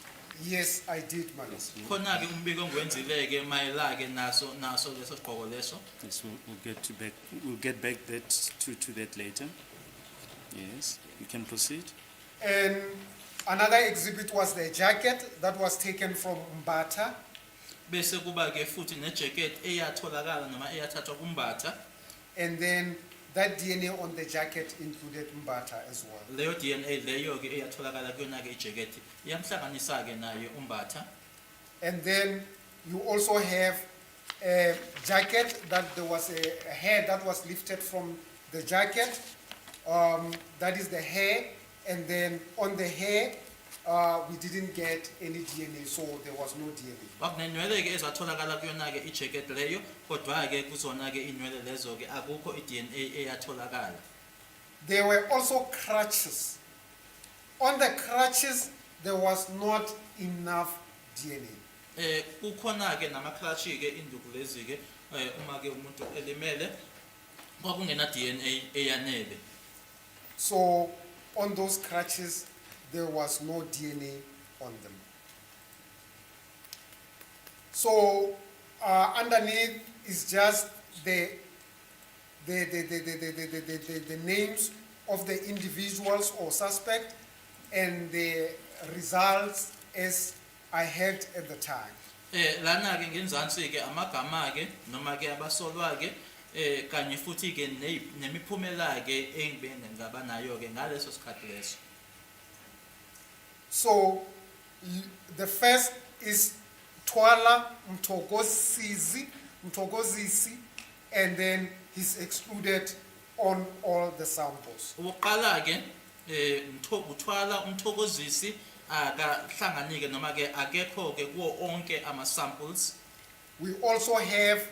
yes, I did, madam. Yes, Khona ke umbiko ngwenzile ke mayela ke naso leso sigqoko leso. yes, we'll get back to that later. Yes, you can proceed. And another exhibit was the jacket that was taken from Mbata. Bese kuba ke futhi ne jacket eyatholakala noma eyathathwa kumbatha. And then that DNA on the jacket included Mbata as well. Leyo DNA leyo ke eyatholakala kuyona ke ijacket iyamhlanganisa ke naye umbatha. And then you also have a jacket that there was a hair that was lifted from the jacket. That is the hair. And then on the hair, we didn't get any DNA, so there was no DNA. Wakunenwele ke ezatholakala kuyona ke ijacket leyo kodwa ke kuzona ke inwele lezo ke akukho iDNA eyatholakala. There were also crutches. On the crutches, there was not enough DNA. Kukhona ke nama-clutch ke induku lezi ke uma ke umuntu elimele kwakungena DNA eyanele. So on those crutches, there was no DNA on them. So underneath is just the names of the individuals or suspect and the results as I had at the time. Lana ke ngenzansi ke amagama ke noma ke abasolwa ke kanye futhi ke nemiphumela ke engibene ngaba nayo ke ngaleso sikhathi leso. So the first is Twala Mtogozisi, and then he's excluded on all the samples. Uqala ke uthwala umthokozisi akahlanganike noma ke akekho ke kuwo onke ama samples. We also have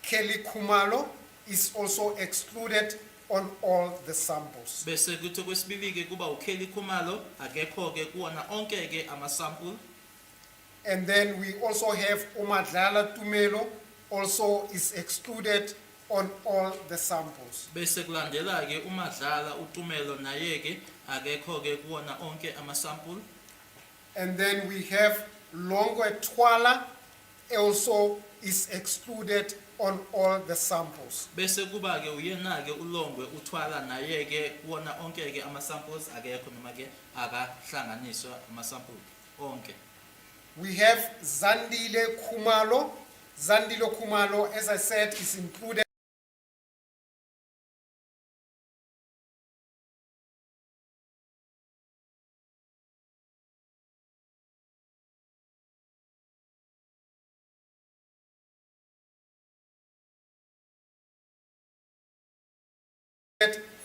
Kelly Kumalo is also excluded on all the samples. Bese kuthi kwesibili ke kuba uKelly Khumalo akekho ke kuona onke ke ama sample. And then we also have Umadlala Tumelo also is excluded on all the samples. Bese kulandela ke uMadlala uTumelo naye ke akekho ke kuona onke ama sample. And then we have Longwe Twala also is excluded on all the samples. Bese kuba ke uyena ke uLongwe uthwala naye ke kuona onke ke ama samples akekho noma ke akahlanganiswa ama sample onke. We have Zandile Kumalo. Zandile Kumalo, as I said, is included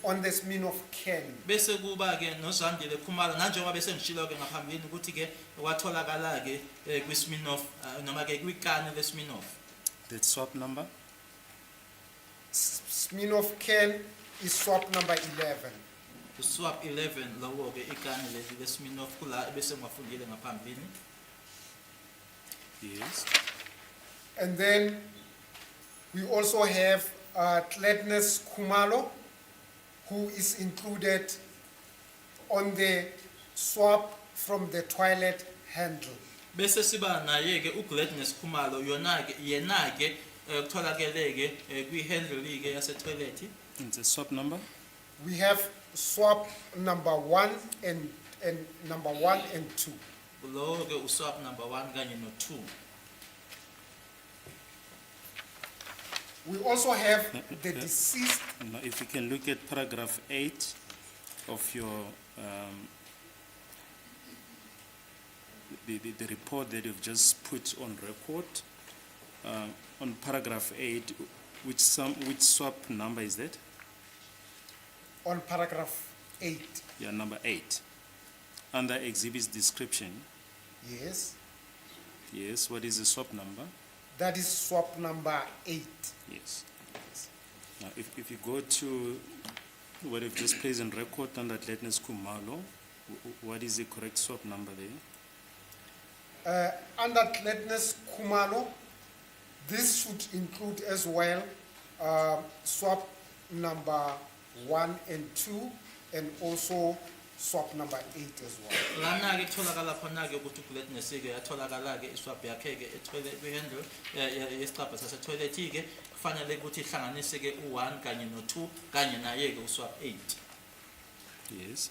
on the smear of Ken. Bese kuba ke noZandile Khumalo nanjengoba bese ngishilo ke ngaphambilini ukuthi ke watholakala ke kwiSminoff noma ke kwikani leSminoff. The swap number? Smear of Ken is swap number 11. Swap 11 lawo ke ikani leli leSminoff kula bese ngafundile ngaphambilini. Yes. And then we also have Gladness Kumalo, who is included on the swap from the toilet handle. Bese siba naye ke uGladness Khumalo yona ke yena ke kutholakele ke kwihandle ke yase toilet. And the swap number? We have swap number 1 and number 1 and 2. Lo ke uswap number 1 kanye no 2. We also have the deceased. Now, if you can look at paragraph 8 of your, the report that you've just put on record, on paragraph 8, which swap number is that? On paragraph 8, Yeah, number 8. Under exhibit's description, yes, yes, what is the swap number? that is swap number 8. Yes. Now, if you go to what you've just placed on record under Gladness Kumalo, what is the correct swap number there? Under Gladness Kumalo, this should include as well swap number 1 and 2, and also swap number 8 as well. Lana ke kutholakala khona ke ukuthi uGladness ke yatholakala ke iswap yakhe ke ethwele kwihandle yesicabha sase toilet ke kufanele ukuthi ihlanganise ke u1 kanye no2 kanye naye ke uswap 8. Yes.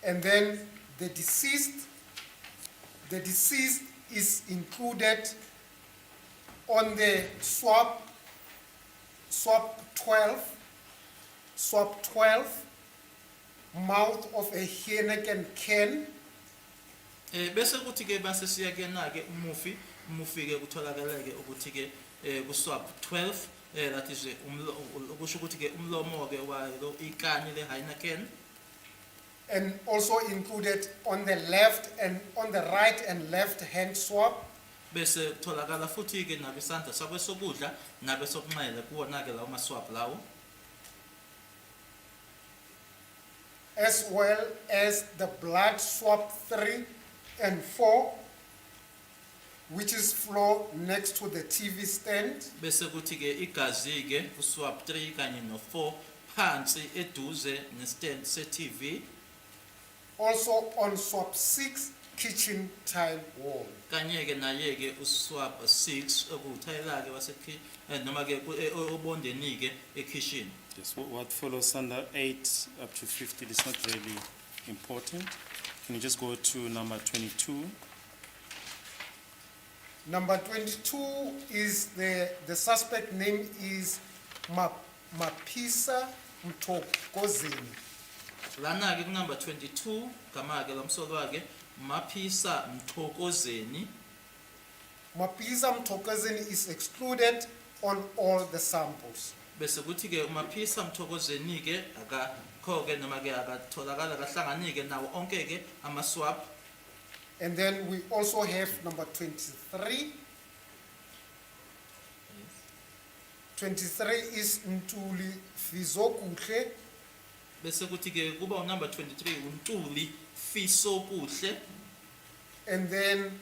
And then the deceased is included on the swap 12, mouth of a Heineken can. Bese kuthi ke base siya ke na ke umufi ke kutholakala ke ukuthi ke kuswap 12 that is ukusho ukuthi ke umlomo ke wa ikani le Heineken. And also included on the left and on the right and left hand swap. Bese kutholakala futhi ke nabesandla sakwesokudla nabesokunxele kuwona ke lawo maswap lawo. As well as the blood swap 3 and 4, which is floor next to the TV stand. Bese kuthi ke igazi ke uswap 3 kanye no 4 phansi eduze nestand se TV. Also on swap 6, kitchen tile wall. Kanye ke naye ke uswap 6 okuthayela ke wasekhi noma ke obondeni ke ekitchen. Yes, what follows under 8 up to 50 is not really important. Can you just go to number 22? Number 22 is the suspect name is Mapisa Mtokozeni. Lana ke number 22 kama ke lomsolo wakhe Mapisa Mtokozeni. Mapisa Mtokozeni is excluded on all the samples. Bese kuthi ke uMaphisa Mthokozeni ke akakho ke noma ke akatholakala kahlangani ke nawo onke ke ama swap. And then we also have number 23. 23 is Ntuli Fizokuhle. Bese kuthi ke kuba number 23 uNtuli Fisokuhle. And then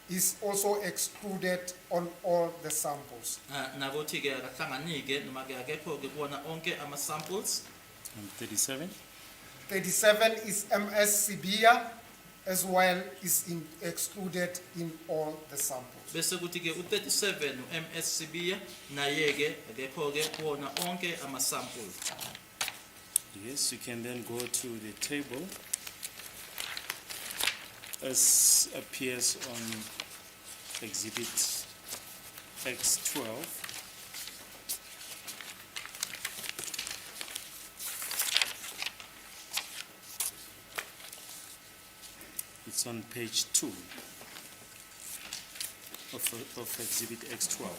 is also excluded on all the samples. Nakuthi ke akahlangani ke noma ke akekho ke kuwona onke ama samples. 37? 37 is MS Sibia, as well is excluded in all the samples. Bese kuthi ke u37 uMS Sibiya naye ke akekho ke kuwona onke ama samples. Yes, you can then go to the table as appears on exhibit X12. It's on page 2 of exhibit X12.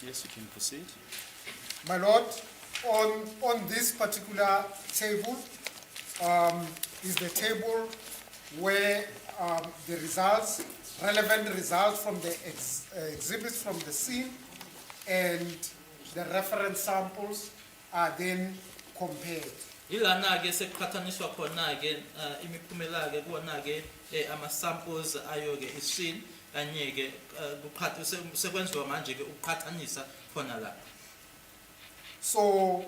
Yes, you can proceed. My Lord, on this particular table is the table where the results, relevant results from the exhibits from the scene and the reference samples are then compared. Ilana ke sekuqhathaniswa khona ke imiphumela ke kuwona ke ama samples ayo ke iscene kanye ke sekwenziwa manje ke ukuqhathanisa khona la. So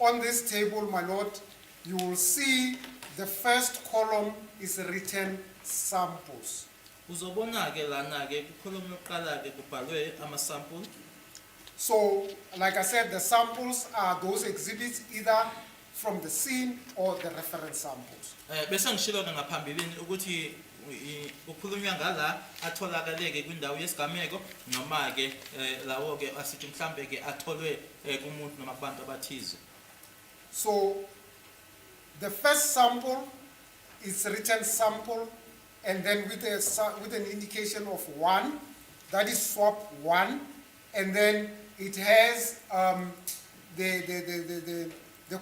on this table, my Lord, you will see the first column is written samples. Uzobona ke lana ke kukholomo yokuqala ke kubhalwe ama samples. So, like I said, the samples are those exhibits either from the scene or the reference samples. Bese ngishilo ke ngaphambilini ukuthi ukukhulunywa ngala atholakaleke kwindawo yesigameko noma ke lawo ke asithi mhlambe ke atholwe kumuntu noma kubantu abathize. So the first sample is written sample and then with an indication of 1, that is swap 1, and then it has the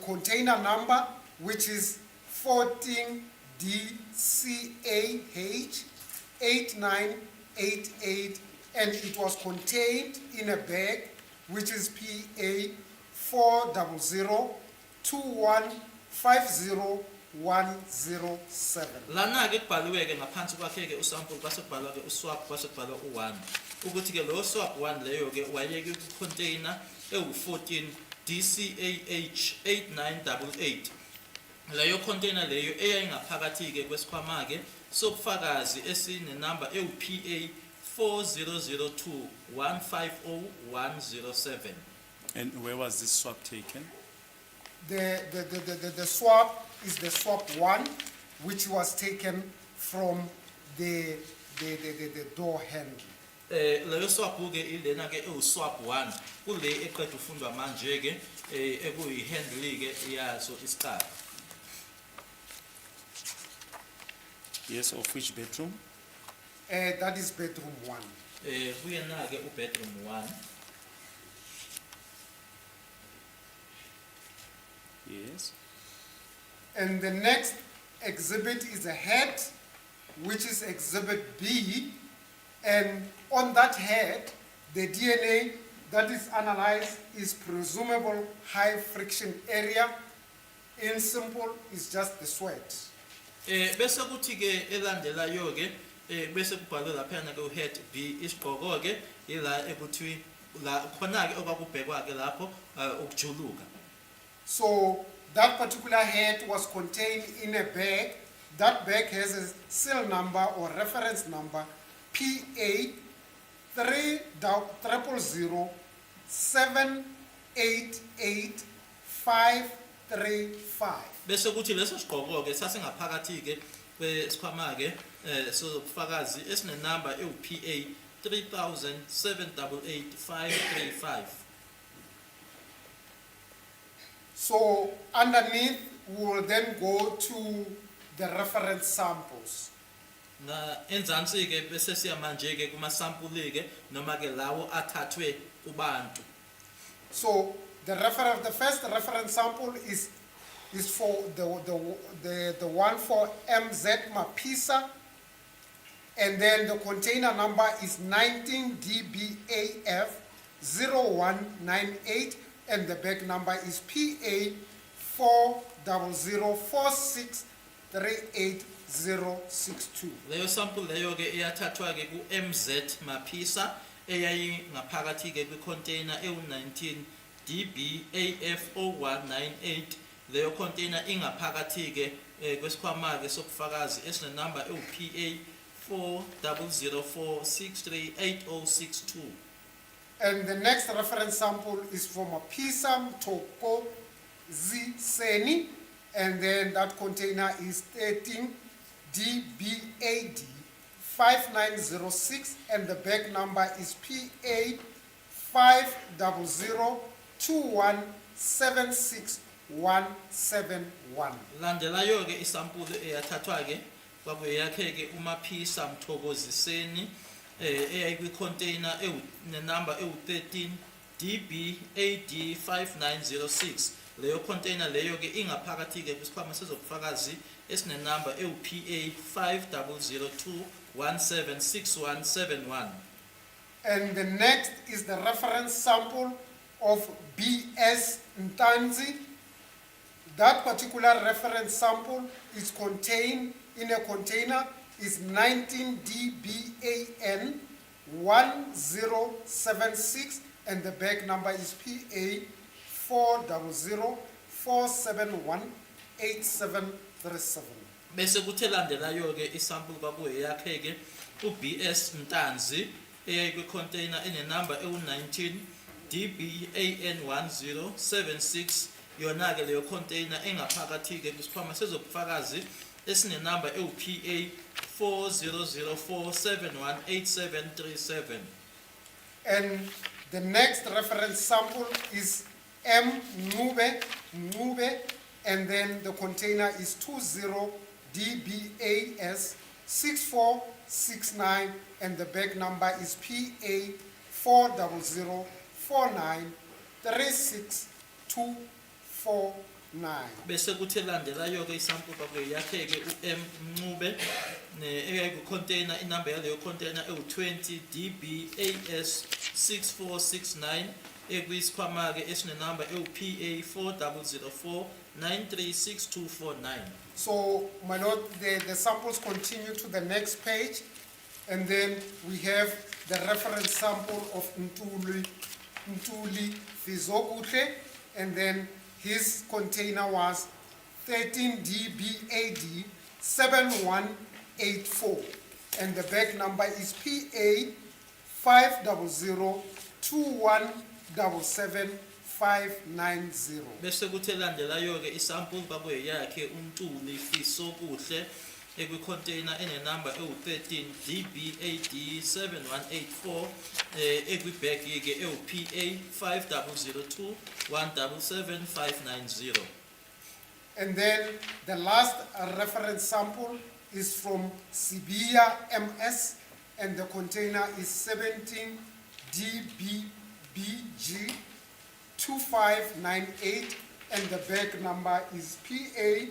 container number, which is 14DCAH 8988, and it was contained in a bag, which is PA 400215017. Lana ke kubhaliwe ke ngaphansi kwakhe ke usample base kubhalwa ke uswap base kubhalwa u1 ukuthi ke lo swap 1 leyo ke wayeke ku container ewu14 DCAH 8988. Leyo container leyo eyayingaphakathi ke kwesikhwama ke sobufakazi esine number ewu-PA 4002150107. And where was this swap taken? The swap is the swap 1, which was taken from the door handle. Leyo swap ke ilena ke ewu-swap 1 kule eqeda ufundwa manje ke ekuyi-handle ke yaso isiqaba. Yes, of which bedroom? That is bedroom 1. Kuyena ke bedroom 1. Yes. And the next exhibit is a head, which is exhibit B. And on that head, the DNA that is analyzed is presumable high friction area. In simple, it's just the sweat. Bese kuthi ke elandelayo ke bese kubhalwe lapha ke uhead B isigqoko ke ila ekuthi la khona ke okwakubhekwa ke lapho ukujuluka. So that particular head was contained in a bag. That bag has a serial number or reference number PA 300078855. Bese kuthi leso sigqoko ke sasingaphakathi ke kwesikhwama ke sobufakazi esine number ewu-PA 3007885535. So underneath, we will then go to the reference samples. Na enzansi ke bese siya manje ke kuma sample ke noma ke lawo athathwe kubantu. So the first reference sample is for the one for MZ Mapisa, and then the container number is 19DBAF 0198, and the bag number is PA 400463862. Leyo sample leyo ke iyathathwa ke ku MZ Mapisa eyayi ngaphakathi ke kwi container ewu19 DBAF 0198. Leyo container ingaphakathi ke kwesikhwama ke sobufakazi esine number ewu-PA 4004638062. And the next reference sample is from Mapisa Toko Ziseni, and then that container is 13 DBAD 5906, and the bag number is PA 50021761171. Landelayo ke isampule eyathathwa ke kwakuyakhe ke uMapisa Mthokoziseni eyayikwi container number ewu13 DBAD 5906. Leyo container leyo ke ingaphakathi ke kwisikhwama sezobufakazi esine number ewu-PA 5002176171. And the next is the reference sample of BS Ntanzi. That particular reference sample is contained in a container is 19 DBAN 1076, and the bag number is PA 400471837. Bese kuthe landelayo ke isample kwakuyakhe ke uBS Ntanzi eyayikwi container ene number ewu19 DBAN 1076, yona ke leyo container engaphakathi ke kusikhwama sezobufakazi esine number ewu-PA 4004718737. And the next reference sample is M Nube, and then the container is 20DBAS 6469, and the back number is PA 400493624. Bese kuthi elandelayo ke isample bakwe yakhe ke uM Ncube ne container inumber yaleyo container ewu-20 DBAS 6469 ekuyisikhwama ke esine number ewu-PA 4004936249. So, my lord, the samples continue to the next page, and then we have the reference sample of Ntuli Fizokuhle, and then his container was 13 DBAD 7184, and the back number is PA 50021775590. Bese kuthi elandelayo ke isample bakwe yakhe uNtuli Fisokuhle ekwi-container ene-number ewu-13 DBAD 7184 ekwi-bag ke ewu-PA 5002177590. And then the last reference sample is from Sibiya MS, and the container is 17 DBBG 2598, and the bag number is PA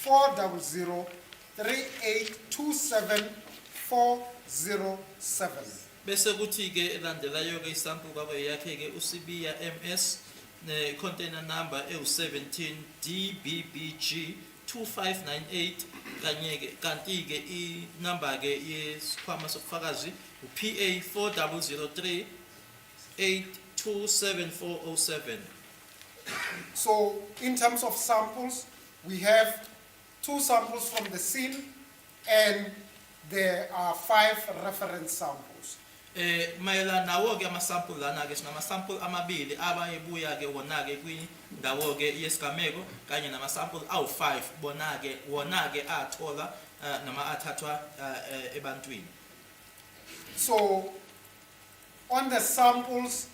400382747. Bese kuthi ke elandelayo ke isample bakwe yakhe ke uSibiya MS ne-container number ewu-17 DBBG 2598 kanye ke kanti ke i-number ke yesikhwama sobufakazi u-PA 40382747. So, in terms of samples, we have 2 samples from the scene, and there are 5 reference samples. Mayelana nawo ke amasample lana ke sinamasample amabili abayebuya ke wona ke kwindawo ke yesigameko kanye namasample awu-5 wona ke athola noma athathwa ebantwini. So, on the samples,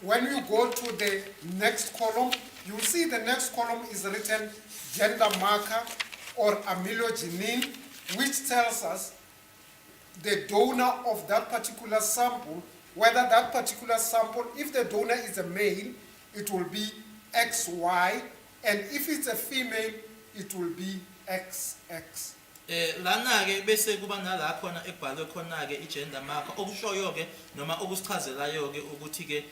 when you go to the next column, you'll see the next column is written gender marker or amelogenin, which tells us the donor of that particular sample, whether that particular sample, if the donor is a male, it will be XY, and if it's a female, it will be XX. Lana ke bese kuba nala khona ekubhalwe khona ke igender marker okushoyo ke noma okusichazelayo ke ukuthi ke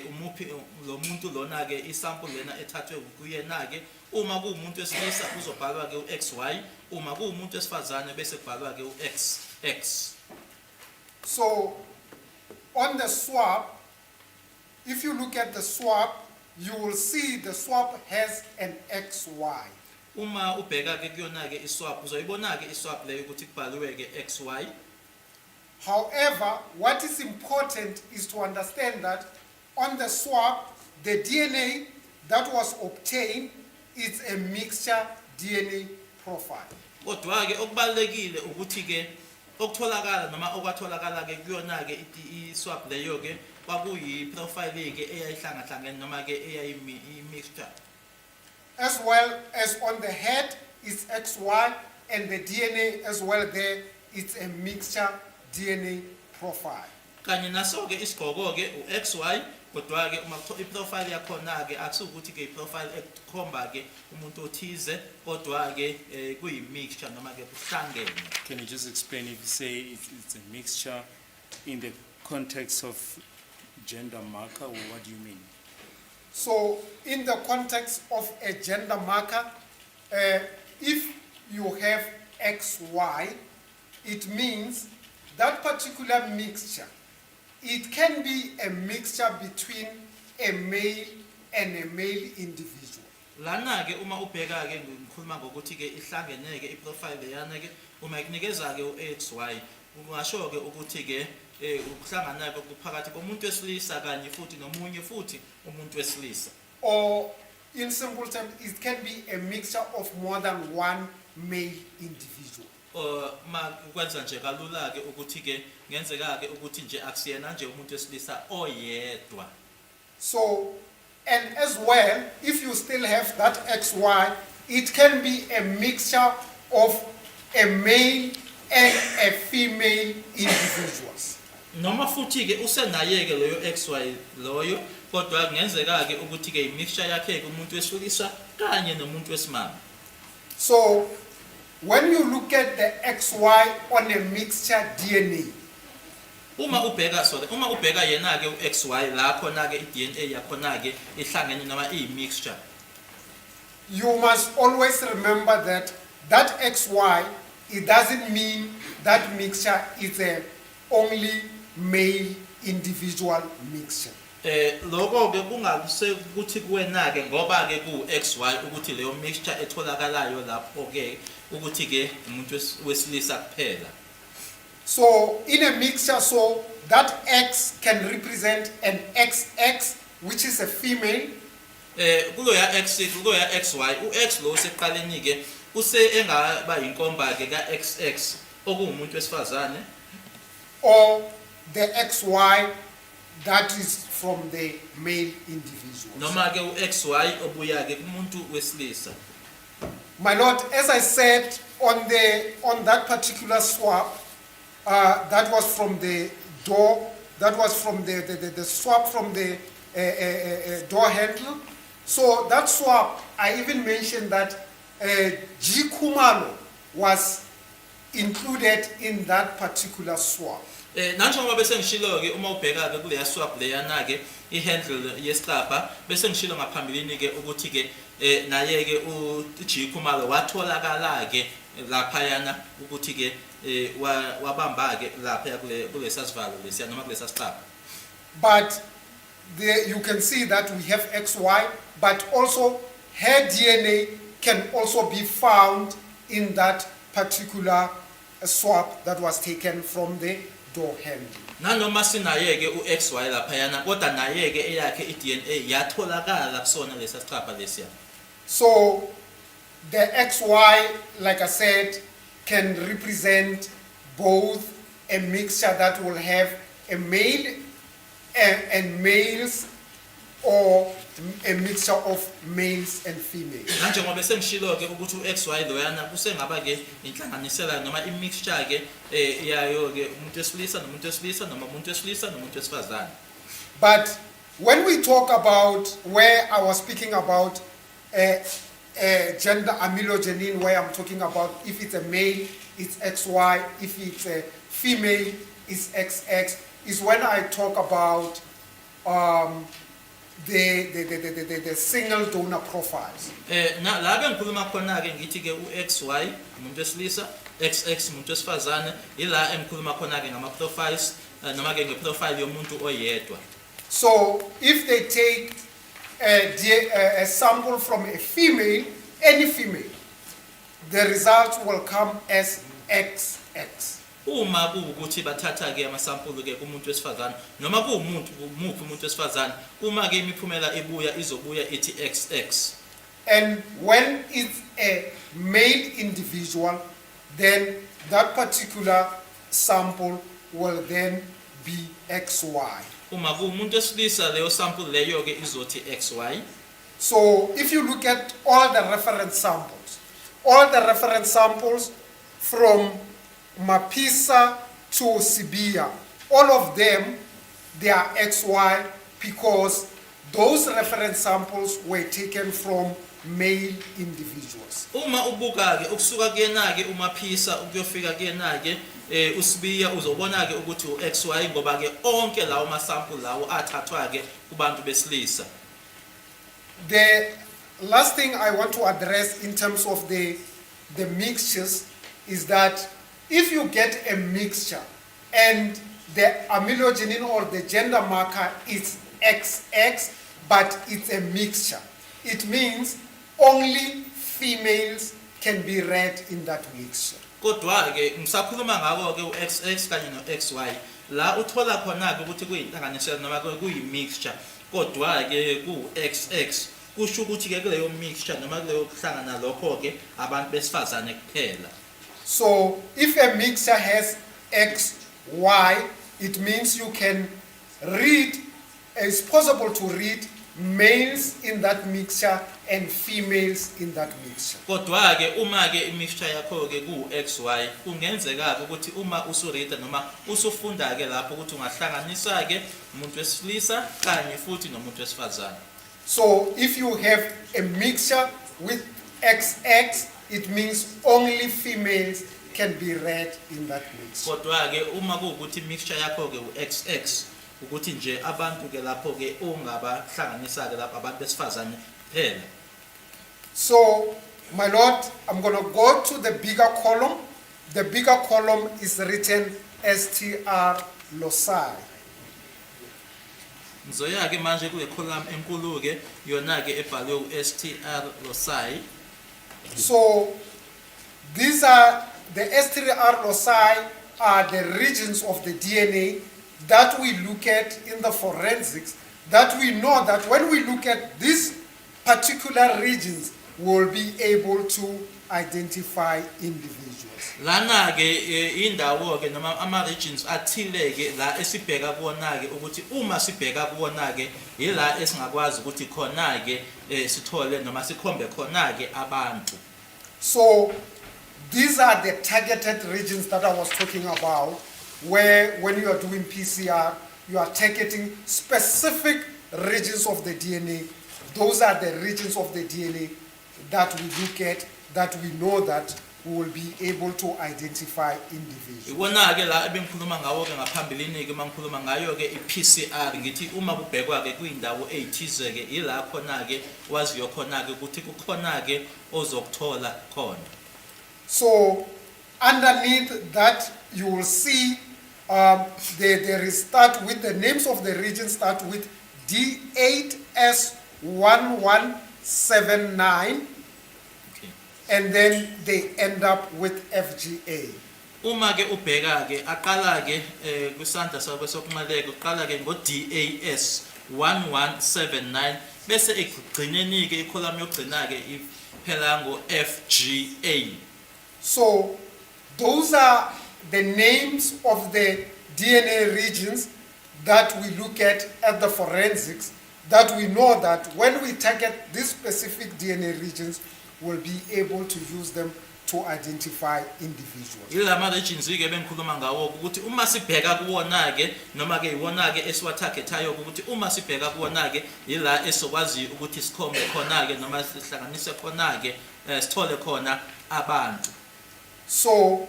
umuphi lo muntu lona ke isample lena ethathwe kuyena ke uma kuumuntu wesilisa uzobhalwa ke uXY, uma kuumuntu wesifazane bese kubhalwa ke uXX. So, on the swab, if you look at the swab, you will see the swab has an XY. Uma ubheka ke kuyona ke iswap uzoyibona ke iswap leyo ukuthi kubhaliwe ke XY. However, what is important is to understand that on the swab, the DNA that was obtained is a mixture DNA profile. Kodwa ke okubalekile ukuthi ke okutholakala noma okwatholakala ke kuyona ke iswap leyo ke kwakuyi profile ke eyayihlangahlangene noma ke mixture. As well as on the head is XY, and the DNA as well there, it's a mixture DNA profile. Kanye naso ke isigqoko ke uXY, kodwa ke uma iprofile yakhona ke akusukuthi ke iprofile ekhomba ke umuntu othize kodwa ke kuyi mixture noma ke kuhlangene. Can you just explain if you say it's a mixture in the context of gender marker, or what do you mean? So, in the context of a gender marker, if you have XY, it means that particular mixture, it can be a mixture between a male and a male individual. Lana ke uma ubheka ke ngikhuluma ngokuthi ke ihlangene ke iprofile yana ke uma ikunikeza ke uXY ungasho ke ukuthi ke ukuhlangana ke kuphakathi komuntu wesilisa kanye futhi nomunye futhi umuntu wesilisa. Or in simple terms, it can be a mixture of more than one male individual. Ma kwenza nje kalula ke ukuthi ke ngenzeka ke ukuthi nje akusiyena nje umuntu wesilisa oyedwa. So, and as well, if you still have that XY, it can be a mixture of a male and a female individuals. Noma futhi ke usenaye ke loyo XY loyo kodwa kungenzeka ke ukuthi ke imixture yakhe ke umuntu wesilisa kanye nomuntu wesimame. So, when you look at the XY on a mixture DNA, Uma ubheka yena ke uXY la khona ke iDNA yakhona ke ihlangene noma mixture. you must always remember that that XY, it doesn't mean that mixture is a only male individual mixture. Lokho ke kungakuse ukuthi kuwena ke ngoba ke ku XY ukuthi leyo mixture etholakalayo lapho ke ukuthi ke umuntu wesilisa kuphela. So in a mixture, so that X can represent an XX, which is a female, Kuloya XY uX lo seqaleni ke use engaba inkomba ke ka XX okuwumuntu wesifazane, or the XY that is from the male individual. noma ke uXY obuya ke kumuntu wesilisa. My Lord, as I said, on that particular swap, that was from the door, that was from the swap from the door handle. So that swap, I even mentioned that G. Kumalo was included in that particular swap. Nanjengoba bese ngishilo ke uma ubheka ke kuleya swap leyana ke ihandle yesicabha bese ngishilo ngaphambilini ke ukuthi ke naye ke uG Khumalo watholakala ke lapha yana ukuthi ke wabamba ke lapha kulesa sivalo lesiya noma kulesa sicabha. But you can see that we have XY, but also her DNA can also be found in that particular swap that was taken from the door handle. Nanoma sinaye ke uXY lapha yana kodwa naye ke eyakhe iDNA yatholakala kusona lesa sicabha lesiya. So the XY, like I said, can represent both a mixture that will have a male and males, or a mixture of males and females. Nanjengoba bese ngishilo ke ukuthi uXY loyana kusengaba ke inhlanganisela noma imixture ke yayo ke umuntu wesilisa nomuntu wesilisa noma umuntu wesilisa nomuntu wesifazane. But when we talk about, where I was speaking about gender amylogenin, where I'm talking about if it's a male, it's XY, if it's a female, it's XX, is when I talk about the single donor profiles. Na la ke ngikhuluma khona ke ngithi ke uXY umuntu wesilisa, XX umuntu wesifazane, ila engikhuluma khona ke ngama profiles noma ke ngeprofile yomuntu oyedwa. So if they take a sample from a female, any female, the results will come as XX. Uma kuwukuthi bathatha ke amasampulu ke kumuntu wesifazane noma kuwumuntu umuntu wesifazane uma ke imiphumela ebuya izobuya ithi XX. And when it's a male individual, then that particular sample will then be XY. Uma kuwumuntu wesilisa leyo sample leyo ke izothi XY. So if you look at all the reference samples from Mapisa to Sibia, all of them, they are XY because those reference samples were taken from male individuals. Uma ubuka ke ukusuka kuyena ke uMaphisa ukuyofika kuyena ke uSibiya uzobona ke ukuthi uXY ngoba ke onke lawo masample lawo athathwa ke kubantu besilisa. The last thing I want to address in terms of the mixtures is that if you get a mixture and the amylogenin or the gender marker is XX, but it's a mixture, it means only females can be read in that mixture. Kodwa ke ngisakhuluma ngako ke uXX kanye noXY la uthola khona ke ukuthi kuyinhlanganisela noma kuyi mixture kodwa ke kuXX kusho ukuthi ke kuleyo mixture noma kuleyo kuhlangana lokho ke abantu besifazane kuphela. So if a mixture has X, Y, it means you can read, it's possible to read males in that mixture and females in that mixture. Kodwa ke uma ke imixture yakho ke ku XY kungenzeka ukuthi uma usureader noma usufunda ke lapho ukuthi ungahlanganisa ke umuntu wesilisa kanye futhi nomuntu wesifazane. So if you have a mixture with XX, it means only females can be read in that mixture. Kodwa ke uma kuukuthi mixture yakho ke uXX ukuthi nje abantu ke lapho ke ungabahlanganisa ke lapho abantu besifazane kuphela. So, my Lord, I'm going to go to the bigger column. The bigger column is written STR loci. Ngizoya ke manje kule column enkulu ke yona ke ebhalwe uSTR loci. So, these are the STR loci are the regions of the DNA that we look at in the forensics, that we know that when we look at these particular regions, we'll be able to identify individuals. Lana ke indawo ke noma ama regions athile ke la esibheka kuona ke ukuthi uma sibheka kuona ke yila esingakwazi ukuthi khona ke sithole noma sikhombe khona ke abantu. So these are the targeted regions that I was talking about, where when you are doing PCR, you are targeting specific regions of the DNA. Those are the regions of the DNA that we look at, that we know that we will be able to identify individuals. Iwona ke la ebengikhuluma ngawo ke ngaphambilini ke mangikhuluma ngayo ke iPCR ngithi uma kubhekwa ke kuyindawo ezithize ke ila khona ke waziyo khona ke ukuthi kukhona ke ozokuthola khona. So underneath that you will see there is start with the names of the regions start with D8S1179. And then they end up with FGA. Uma ke ubheka ke aqala ke kwisandla sakho sokunxeleka uqala ke ngo DAS 1179 bese egcineni ke icolumn yokugcina ke iphela ngo FGA. So those are the names of the DNA regions that we look at the forensics, that we know that when we target these specific DNA regions, will be able to use them to identify individuals. Ilama regions ke bengikhuluma ngawo ukuthi uma sibheka kuwona ke noma ke iwona ke esiwatargetayo ukuthi uma sibheka kuwona ke ila esokwazi ukuthi sikhombe khona ke noma sihlanganise khona ke sithole khona abantu. So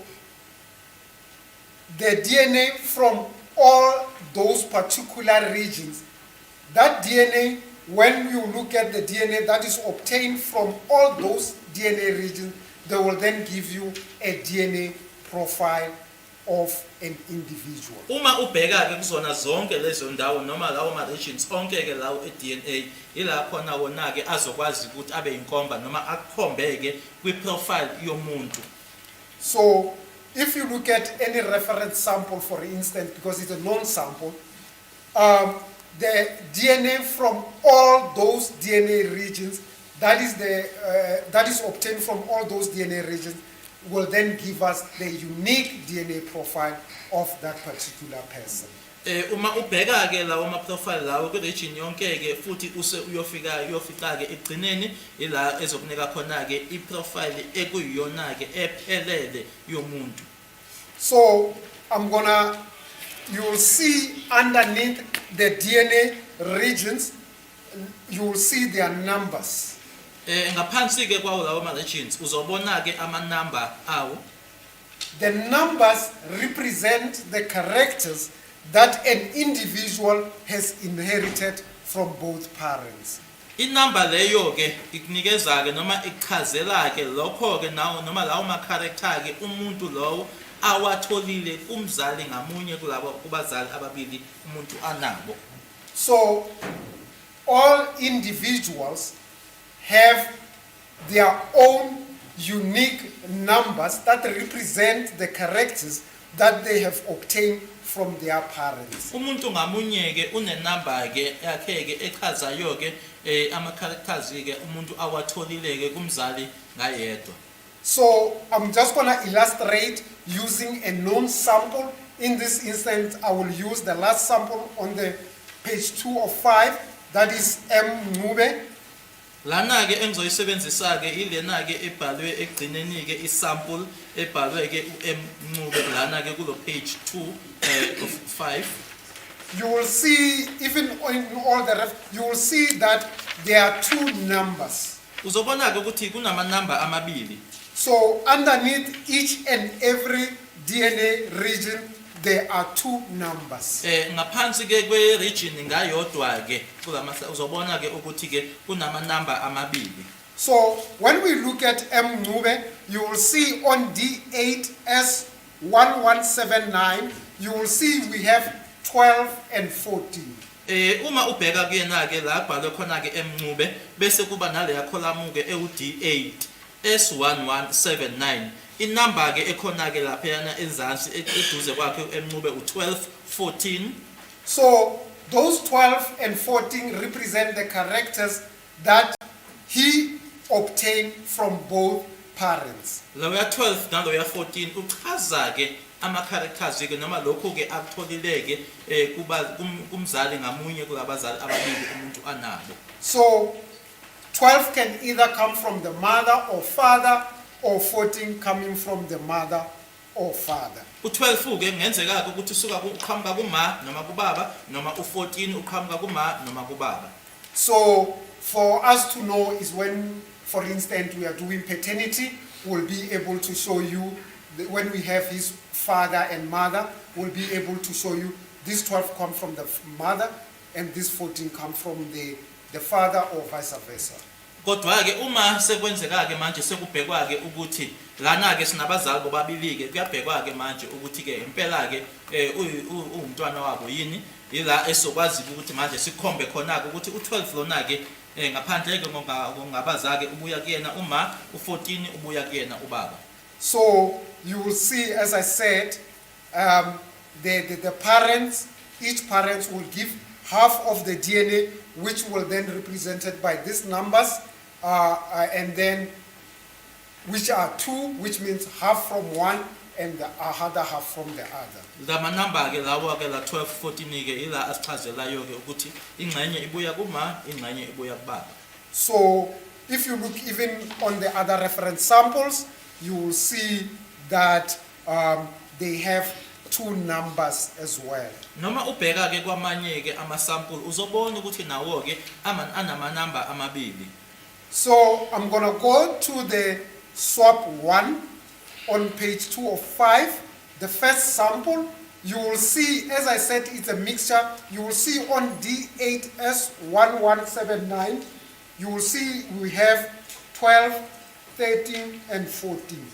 the DNA from all those particular regions, that DNA, when you look at the DNA that is obtained from all those DNA regions, they will then give you a DNA profile of an individual. Uma ubheka ke kuzona zonke lezo ndawo noma lawo ma regions onke ke lawo eDNA ila khona wona ke azokwazi ukuthi abe inkomba noma akukhombeke kwi-profile yomuntu. So if you look at any reference sample, for instance, because it's a known sample, the DNA from all those DNA regions, that is obtained from all those DNA regions, will then give us the unique DNA profile of that particular person. Uma ubheka ke lawo ma profile lawo ku region yonke ke futhi uyofika ke egcineni ila ezokunika khona ke I profile ekuyiyona ke ephelele yomuntu. So you will see underneath the DNA regions, you will see their numbers. Ngaphansi ke kwawo lawo ma regions uzobona ke ama number awo. The numbers represent the characters that an individual has inherited from both parents. Inamba leyo ke ikunikeza ke noma ichazela ke lokho ke nawo noma lawo ma character ke umuntu lowo awatholile kumzali ngamunye kulabo kubazali ababili umuntu anabo. So all individuals have their own unique numbers that represent the characters that they have obtained from their parents. Umuntu ngamunye ke une number ke yakhe ke echazayo ke ama characters ke umuntu awatholileke kumzali ngayedwa. So I'm just going to illustrate using a known sample. In this instance, I will use the last sample on the page 2 of 5, that is M. Mube. Lana ke engizoyisebenzisa ke ilena ke ebhalwe egcineni ke isample ebhalwe ke uMncube lana ke kulo page 2 of 5. You will see, even in all the you will see that there are two numbers. Uzobona ke ukuthi kunama number amabili. So underneath each and every DNA region, there are two numbers. Ngaphansi ke kwe region ngayodwa ke kulamasa uzobona ke ukuthi ke kunama number amabili. So when we look at M. Mube, you will see on D8S1179, you will see we have 12 and 14. Uma ubheka kuyena ke la bhalwe khona ke eMncube bese kuba naleya column ke eD8 S1179 inumber ke ekhona ke lapha yana ezansi eduze kwakhe eMncube u12 14. So those 12 and 14 represent the characters that he obtained from both parents. Loya 12 naloya 14 uchaza ke ama characters ke noma lokho ke akutholileke kuba kumzali ngamunye kulabazali ababili umuntu anabo. So 12 can either come from the mother or father, or 14 coming from the mother or father. U12 ke ngenzeka ukuthi usuka uqhamuka kuma noma kubaba noma u14 uqhamuka kuma noma kubaba. So for us to know is when, for instance, we are doing paternity, we'll be able to show you when we have his father and mother, we'll be able to show you these 12 come from the mother and these 14 come from the father, or vice versa. Kodwa ke uma sekwenzeka ke manje sekubhekwa ke ukuthi lana ke sinabazali bobabili ke kuyabhekwa ke manje ukuthi ke impela ke umntwana wabo yini ila esokwazi ukuthi manje sikhombe khona ke ukuthi u12 lona ke ngaphandle ke ngabazake ubuya kuyena uma u14 ubuya kuyena ubaba. So you will see, as I said, the parents, each parent will give half of the DNA, which will then be represented by these numbers, and then which are 2, which means half from one and the other half from the other. Lama number ke lawo ke la 12 14 ke ila asichazelayo ke ukuthi ingxenye ibuya kuma ingxenye ibuya kubaba. So if you look even on the other reference samples, you will see that they have 2 numbers as well. Noma ubheka ke kwamanye ke ama sample uzobona ukuthi nawo ke anama number amabili. So I'm going to go to the swap 1 on page 2 of 5. The first sample, you will see, as I said, it's a mixture. You will see on D8S1179, you will see we have 12, 13, and 14.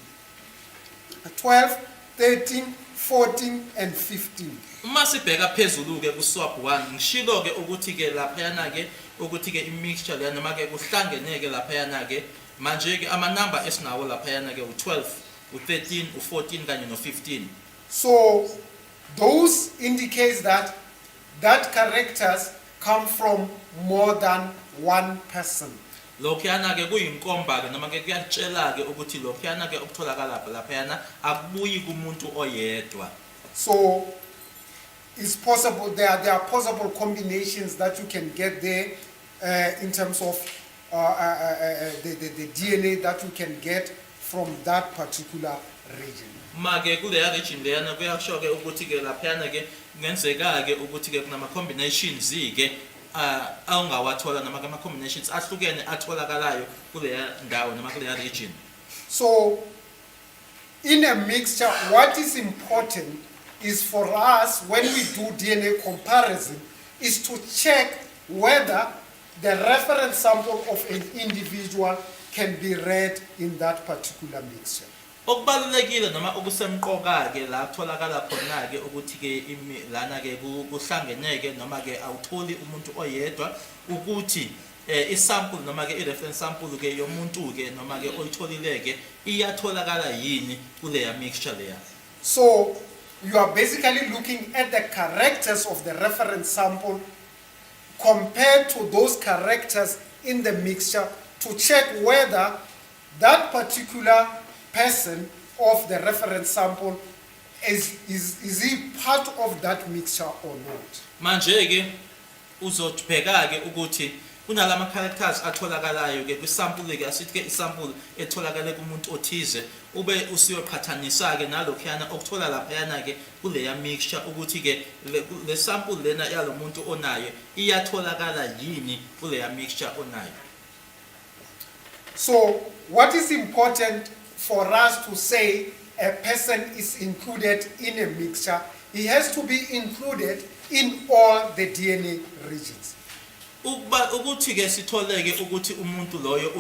12, 13, 14, and 15. Uma sibheka phezulu ke ku swap 1 ngishilo ke ukuthi ke lapha yana ke ukuthi ke imixture le noma ke kuhlangeneke lapha yana ke manje ke ama number esinawo lapha yana ke u12 u13 u14 kanye no15. So those indicates that characters come from more than one person. Lokhuyana ke kuyinkomba ke noma ke kuyatshela ke ukuthi lokhuyana ke okutholakala lapha yana akubuyi kumuntu oyedwa. So it's possible, there are possible combinations that you can get there in terms of the DNA that you can get from that particular region. Mage kuleya region leyana kuyasho ke ukuthi ke laphana ke ngenzeka ke ukuthi ke kunama combinations ke awungawathola noma ke ama combinations ahlukene atholakalayo kuleya ndawo noma kuleya region. So in a mixture, what is important is for us, when we do DNA comparison, is to check whether the reference sample of an individual can be read in that particular mixture. Okubalulekile noma okusemqoka ke la kutholakala khona ke ukuthi ke lana ke kuhlangeneke noma ke awutholi umuntu oyedwa ukuthi isample noma ke ireference sample ke yomuntu ke noma ke oyitholileke iyatholakala yini kuleya mixture leya. So you are basically looking at the characters of the reference sample compared to those characters in the mixture to check whether that particular person of the reference sample is he part of that mixture or not. Manje ke uzobheka ke ukuthi kunalama characters atholakalayo ke kwisample ke asithi ke isample etholakale kumuntu othize ube usiyoqhathanisa ke nalokhuyana okuthola laphayana ke kuleya mixture ukuthi ke le sample lena yalomuntu onayo iyatholakala yini kuleya mixture onayo. So what is important for us to say a person is included in a mixture, he has to be included in all the DNA regions. Ukuthi ke sitholeke ukuthi umuntu loyo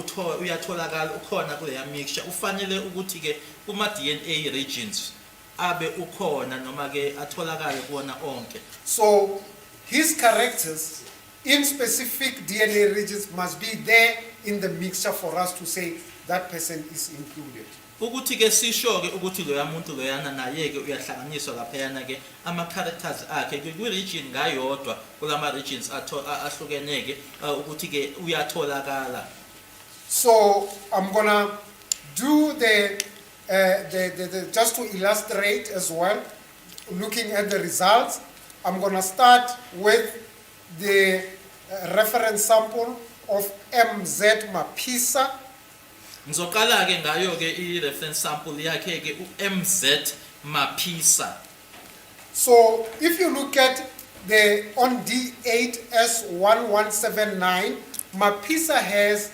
uyatholakala ukhona kuleya mixture ufanele ukuthi ke kuma DNA regions abe ukhona noma ke atholakale kuona onke. So his characters in specific DNA regions must be there in the mixture for us to say that person is included. Ukuthi ke sisho ke ukuthi loya muntu loyana naye ke uyahlanganiswa laphayana ke ama characters akhe kwi region ngayodwa kulama regions ahlukene ke ukuthi ke uyatholakala. So I'm gonna do the just to illustrate as well, looking at the results. I'm gonna start with the reference sample of MZ Mapisa. Ngizoqala ke ngayo ke I reference sample yakhe ke uMZ Mapisa. So if you look at the on D8S1179, Mapisa has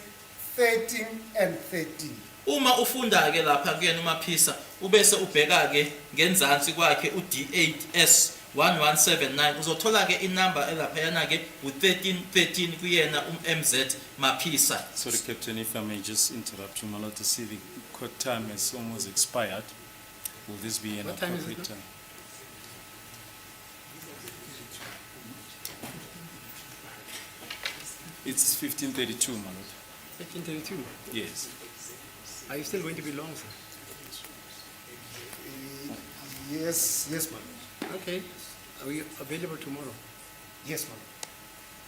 13 and 13. Uma ufunda ke lapha kuyena uMapisa ubese ubheka ke ngenzansi kwakhe uD8S1179 uzothola ke inumber elaphayana ke u13 kuyena uMZ Mapisa. Sorry, Captain, if I may just interrupt you, my lord, to see the court time has almost expired. Will this be an What time is it appropriate now? time? It's 15:32, my lord. 13:32. Yes. Are you still going to be long, sir? Yes, ma'am. Okay. Are you available tomorrow? Yes, ma'am.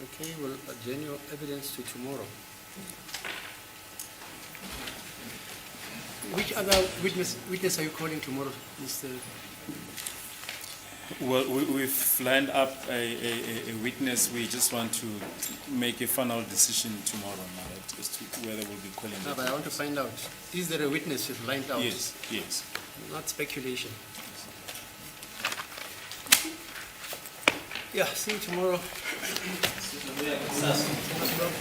Okay, we'll adjourn your evidence to tomorrow. Which other witness are you calling tomorrow, Mr. Well, we've lined up a witness. We just want to make a final decision tomorrow, my lord, as to whether we'll be calling No, that but I want to find out, is there a witness you've lined out? Yes, yes. Not speculation. Yeah, see you tomorrow. 10 o'clock.